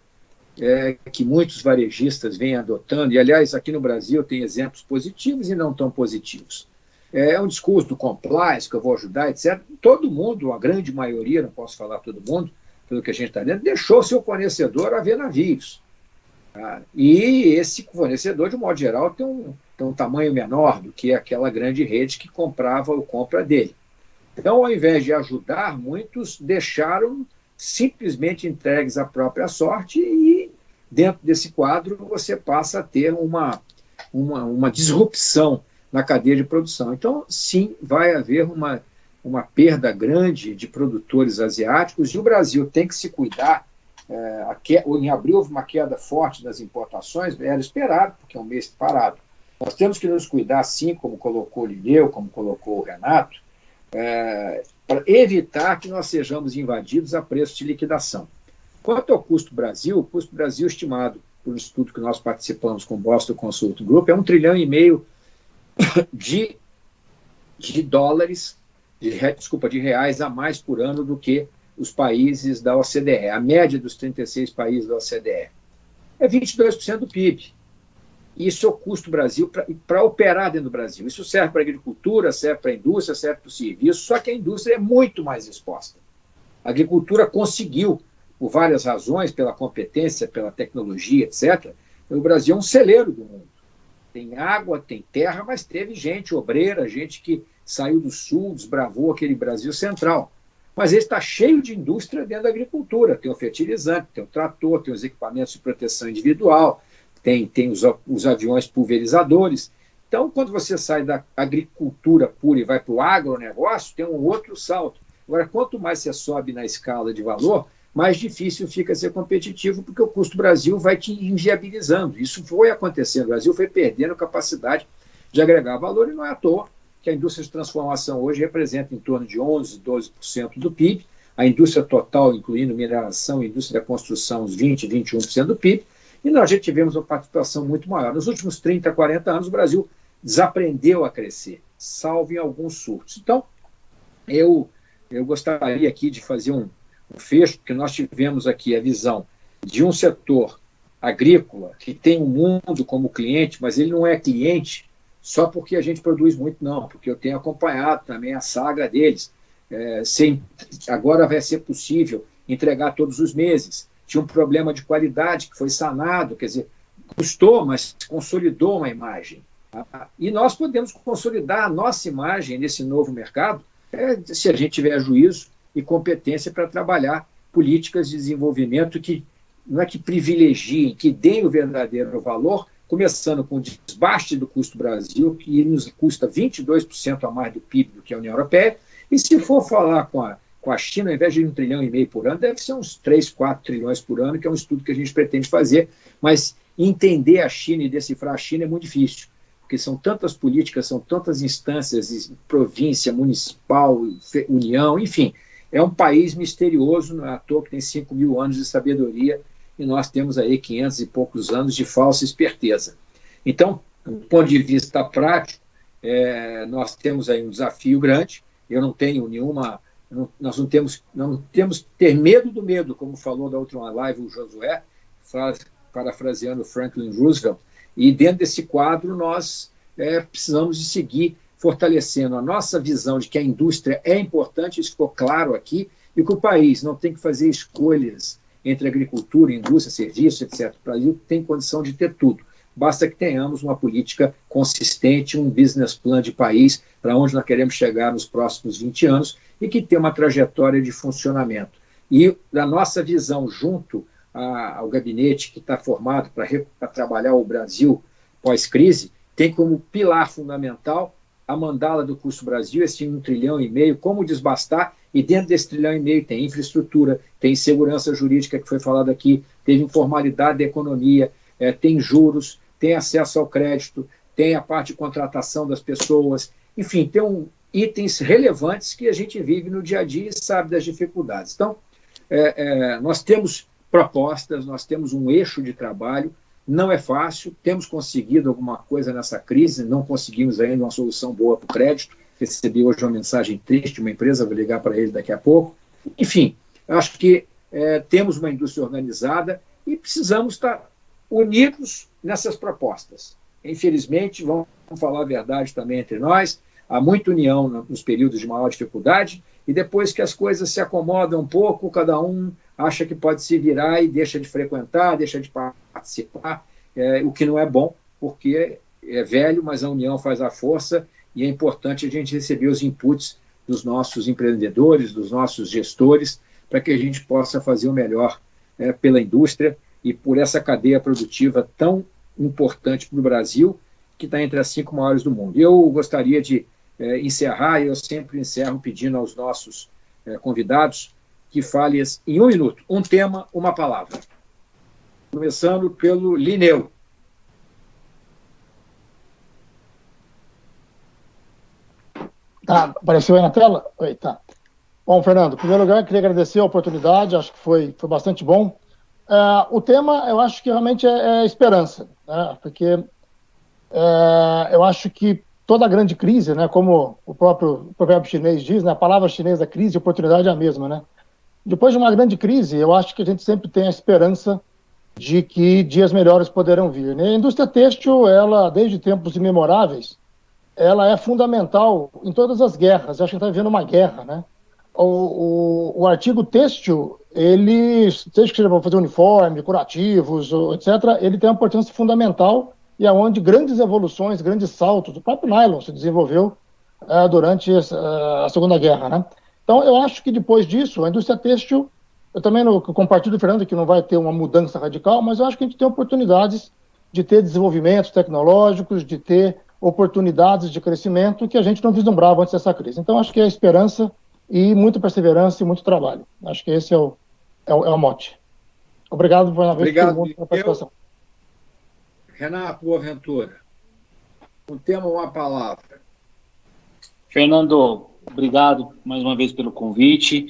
Speaker 2: que muitos varejistas vêm adotando, e, aliás, aqui no Brasil tem exemplos positivos e não tão positivos. É um discurso do compliance, que eu vou ajudar, etc. Todo mundo, a grande maioria, não posso falar todo mundo, pelo que a gente está vendo, deixou seu fornecedor a ver navios. Tá? E esse fornecedor, de modo geral, tem um tamanho menor do que aquela grande rede que comprava ou compra dele. Então, ao invés de ajudar, muitos deixaram simplesmente entregues à própria sorte e, dentro desse quadro, você passa a ter uma disrupção na cadeia de produção. Então, sim, vai haver uma perda grande de produtores asiáticos e o Brasil tem que se cuidar. Em abril houve uma queda forte das importações, era esperado, porque é um mês parado. Nós temos que nos cuidar, sim, como colocou o Lineu, como colocou o Renato, para evitar que nós sejamos invadidos a preço de liquidação. Quanto ao custo Brasil, o custo Brasil estimado por um estudo que nós participamos com o Boston Consulting Group é R$1,5 trilhão de dólares, de reais a mais por ano do que os países da OCDE. A média dos 36 países da OCDE é 22% do PIB. Isso é o custo Brasil para operar dentro do Brasil. Isso serve para a agricultura, serve para a indústria, serve para o serviço, só que a indústria é muito mais exposta. A agricultura conseguiu, por várias razões, pela competência, pela tecnologia, etc. O Brasil é um celeiro do mundo. Tem água, tem terra, mas teve gente obreira, gente que saiu do sul, desbravou aquele Brasil central. Mas ele está cheio de indústria dentro da agricultura. Tem o fertilizante, tem o trator, tem os equipamentos de proteção individual, tem os aviões pulverizadores. Então, quando você sai da agricultura pura e vai para o agronegócio, tem um outro salto. Agora, quanto mais você sobe na escala de valor, mais difícil fica ser competitivo, porque o custo Brasil vai te inviabilizando. Isso foi acontecendo. O Brasil foi perdendo capacidade de agregar valor, e não é à toa que a indústria de transformação hoje representa em torno de 11%, 12% do PIB, a indústria total, incluindo mineração e indústria da construção, uns 20%, 21% do PIB, e nós já tivemos uma participação muito maior. Nos últimos 30, 40 anos, o Brasil desaprendeu a crescer, salvo em alguns surtos. Então, eu gostaria aqui de fazer um fecho, porque nós tivemos aqui a visão de um setor agrícola que tem o mundo como cliente, mas ele não é cliente só porque a gente produz muito, não, porque eu tenho acompanhado também a saga deles. Agora vai ser possível entregar todos os meses. Tinha um problema de qualidade que foi sanado, quer dizer, custou, mas consolidou uma imagem. E nós podemos consolidar a nossa imagem nesse novo mercado se a gente tiver juízo e competência para trabalhar políticas de desenvolvimento que não é que privilegiem, que deem o verdadeiro valor, começando com o desbaste do custo Brasil, que nos custa 22% a mais do PIB do que a União Europeia, e se for falar com a China, ao invés de 1,5 trilhão por ano, deve ser uns 3, 4 trilhões por ano, que é um estudo que a gente pretende fazer, mas entender a China e decifrar a China é muito difícil, porque são tantas políticas, são tantas instâncias, província, municipal, União, enfim, é um país misterioso, não é à toa que tem 5 mil anos de sabedoria, e nós temos aí 500 e poucos anos de falsa esperteza. Então, do ponto de vista prático, nós temos aí um desafio grande. Eu não tenho nenhuma... Nós não temos que ter medo do medo, como falou da última live o Josué, parafraseando Franklin Roosevelt. E dentro desse quadro, nós precisamos de seguir fortalecendo a nossa visão de que a indústria é importante, isso ficou claro aqui, e que o país não tem que fazer escolhas entre agricultura, indústria, serviços, etc. O Brasil tem condição de ter tudo. Basta que tenhamos uma política consistente, um business plan de país para onde nós queremos chegar nos próximos 20 anos e que tenha uma trajetória de funcionamento. E da nossa visão junto ao gabinete que está formado para trabalhar o Brasil pós-crise, tem como pilar fundamental a mandala do custo Brasil, esse 1,5 trilhão, como desbastar, e dentro desse 1,5 trilhão tem infraestrutura, tem segurança jurídica, que foi falado aqui, teve informalidade da economia, tem juros, tem acesso ao crédito, tem a parte de contratação das pessoas, enfim, tem itens relevantes que a gente vive no dia a dia e sabe das dificuldades. Então, nós temos propostas, nós temos um eixo de trabalho, não é fácil, temos conseguido alguma coisa nessa crise, não conseguimos ainda uma solução boa para o crédito. Recebi hoje uma mensagem triste de uma empresa, vou ligar para ele daqui a pouco. Enfim, acho que temos uma indústria organizada e precisamos estar unidos nessas propostas. Infelizmente, vamos falar a verdade também entre nós, há muita união nos períodos de maior dificuldade, e depois que as coisas se acomodam um pouco, cada um acha que pode se virar e deixa de frequentar, deixa de participar, o que não é bom, porque é velho, mas a união faz a força, e é importante a gente receber os inputs dos nossos empreendedores, dos nossos gestores, para que a gente possa fazer o melhor pela indústria e por essa cadeia produtiva tão importante para o Brasil, que está entre as 5 maiores do mundo. Eu gostaria de encerrar, e eu sempre encerro pedindo aos nossos convidados que falem em 1 minuto, um tema, uma palavra. Começando pelo Linneu.
Speaker 1: Tá, apareceu aí na tela? Oi, tá. Bom, Fernando, em primeiro lugar, queria agradecer a oportunidade, acho que foi bastante bom. O tema, eu acho que realmente é esperança, né? Porque eu acho que toda grande crise, né, como o próprio provérbio chinês diz, né, a palavra chinesa crise e oportunidade é a mesma, né? Depois de uma grande crise, eu acho que a gente sempre tem a esperança de que dias melhores poderão vir, né? A indústria têxtil, ela, desde tempos imemoráveis, ela é fundamental em todas as guerras. Eu acho que a gente está vivendo uma guerra, né? O artigo têxtil, ele, seja que seja para fazer uniforme, curativos, etc., ele tem uma importância fundamental e é onde grandes evoluções, grandes saltos, o próprio nylon se desenvolveu durante a Segunda Guerra, né? Então, eu acho que depois disso, a indústria têxtil, eu também compartilho do Fernando que não vai ter uma mudança radical, mas eu acho que a gente tem oportunidades de ter desenvolvimentos tecnológicos, de ter oportunidades de crescimento que a gente não vislumbrava antes dessa crise. Então, acho que é esperança e muita perseverança e muito trabalho. Acho que esse é o mote. Obrigado por uma vez pela participação.
Speaker 2: Renato Boaventura, um tema, uma palavra.
Speaker 4: Fernando, obrigado mais uma vez pelo convite.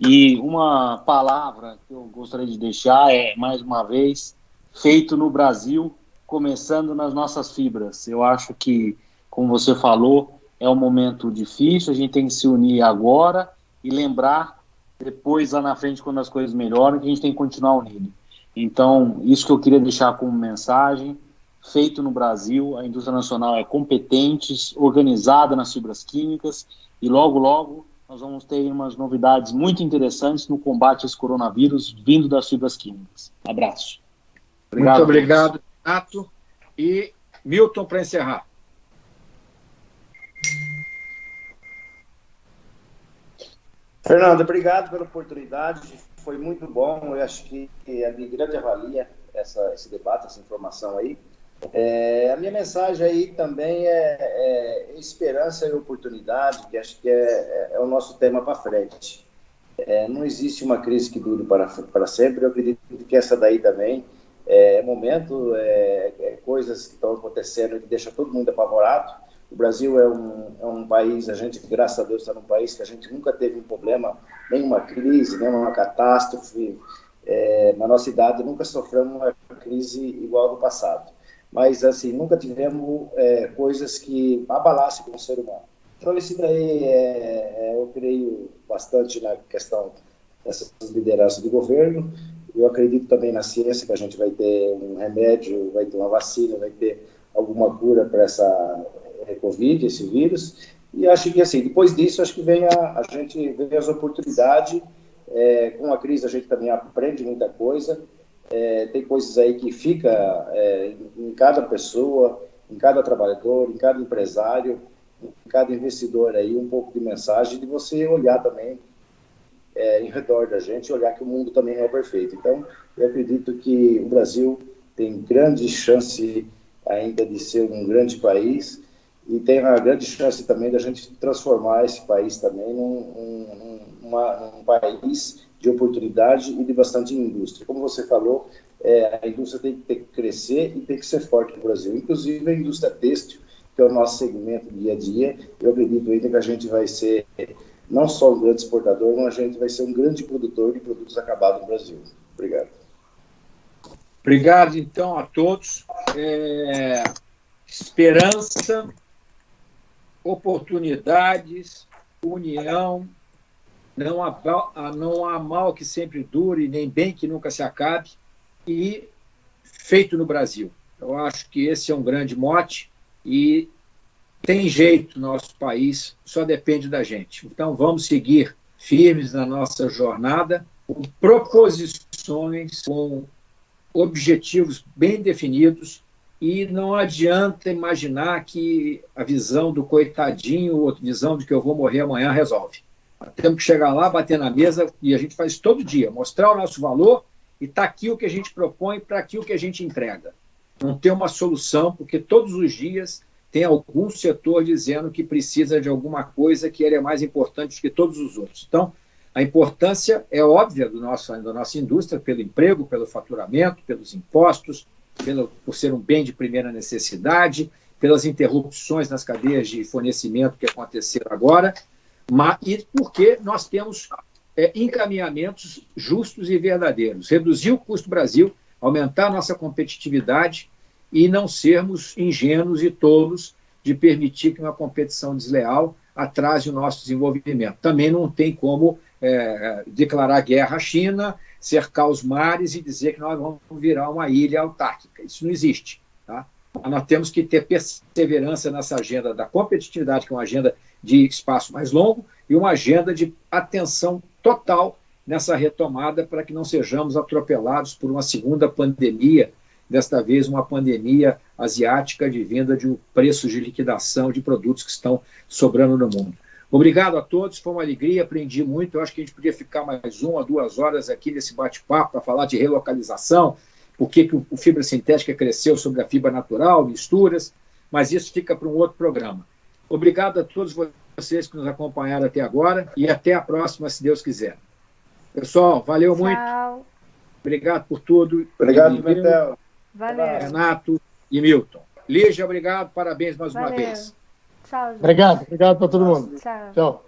Speaker 4: E uma palavra que eu gostaria de deixar é, mais uma vez, feito no Brasil, começando nas nossas fibras. Eu acho que, como você falou, é um momento difícil, a gente tem que se unir agora e lembrar depois, lá na frente, quando as coisas melhoram, que a gente tem que continuar unido. Então, isso que eu queria deixar como mensagem, feito no Brasil, a indústria nacional é competente, organizada nas fibras químicas, e logo, logo, nós vamos ter umas novidades muito interessantes no combate a esse coronavírus vindo das fibras químicas. Abraço.
Speaker 2: Muito obrigado, Renato. E Milton, para encerrar.
Speaker 5: Fernando, obrigado pela oportunidade, foi muito bom, eu acho que a minha grande avalia esse debate, essa informação aí. A minha mensagem aí também é esperança e oportunidade, que acho que é o nosso tema para frente. Não existe uma crise que dure para sempre, eu acredito que essa daí também momento, coisas que estão acontecendo que deixam todo mundo apavorado. O Brasil é um país, a gente, graças a Deus, está num país que a gente nunca teve um problema, nenhuma crise, nenhuma catástrofe. Na nossa idade, nunca sofremos uma crise igual ao do passado. Mas, assim, nunca tivemos coisas que abalassem com o ser humano. Então, isso daí, eu creio bastante na questão dessas lideranças do governo. Eu acredito também na ciência, que a gente vai ter um remédio, vai ter uma vacina, vai ter alguma cura para essa Covid, esse vírus. E acho que, assim, depois disso, acho que a gente vê as oportunidades. Com a crise, a gente também aprende muita coisa. Tem coisas aí que fica em cada pessoa, em cada trabalhador, em cada empresário, em cada investidor aí, um pouco de mensagem de você olhar também em redor da gente, olhar que o mundo também não é perfeito. Então, eu acredito que o Brasil tem grande chance ainda de ser um grande país e tem uma grande chance também da gente transformar esse país também num país de oportunidade e de bastante indústria. Como você falou, a indústria tem que ter que crescer e tem que ser forte no Brasil, inclusive a indústria têxtil, que é o nosso segmento dia a dia. Eu acredito ainda que a gente vai ser não só um grande exportador, mas a gente vai ser um grande produtor de produtos acabados no Brasil. Obrigado.
Speaker 2: Obrigado, então, a todos. Esperança, oportunidades, união, não há mal que sempre dure, nem bem que nunca se acabe, e feito no Brasil. Eu acho que esse é um grande mote e tem jeito no nosso país, só depende da gente. Então, vamos seguir firmes na nossa jornada, com proposições, com objetivos bem definidos, e não adianta imaginar que a visão do coitadinho ou a visão de que eu vou morrer amanhã resolve. Temos que chegar lá, bater na mesa, e a gente faz todo dia, mostrar o nosso valor, e está aqui o que a gente propõe para aqui o que a gente entrega. Não tem uma solução, porque todos os dias tem algum setor dizendo que precisa de alguma coisa que ele é mais importante que todos os outros. Então, a importância é óbvia da nossa indústria, pelo emprego, pelo faturamento, pelos impostos, por ser um bem de primeira necessidade, pelas interrupções nas cadeias de fornecimento que aconteceram agora, e porque nós temos encaminhamentos justos e verdadeiros. Reduzir o custo do Brasil, aumentar a nossa competitividade e não sermos ingênuos e tolos de permitir que uma competição desleal atrase o nosso desenvolvimento. Também não tem como declarar guerra à China, cercar os mares e dizer que nós vamos virar uma ilha autárquica. Isso não existe. Tá? Nós temos que ter perseverança nessa agenda da competitividade, que é uma agenda de espaço mais longo, e uma agenda de atenção total nessa retomada para que não sejamos atropelados por uma segunda pandemia, desta vez uma pandemia asiática de venda de preços de liquidação de produtos que estão sobrando no mundo. Obrigado a todos, foi uma alegria, aprendi muito. Eu acho que a gente podia ficar mais 1 a 2 horas aqui nesse bate-papo para falar de relocalização, por que o fibra sintética cresceu sobre a fibra natural, misturas, mas isso fica para um outro programa. Obrigado a todos vocês que nos acompanharam até agora e até a próxima, se Deus quiser. Pessoal, valeu muito. Obrigado por tudo.
Speaker 5: Obrigado, Betel.
Speaker 3: Valeu.
Speaker 2: Renato e Milton. Lígia, obrigado, parabéns mais uma vez.
Speaker 3: Tchau, gente.
Speaker 1: Obrigado para todo mundo.
Speaker 3: Tchau.
Speaker 1: Tchau.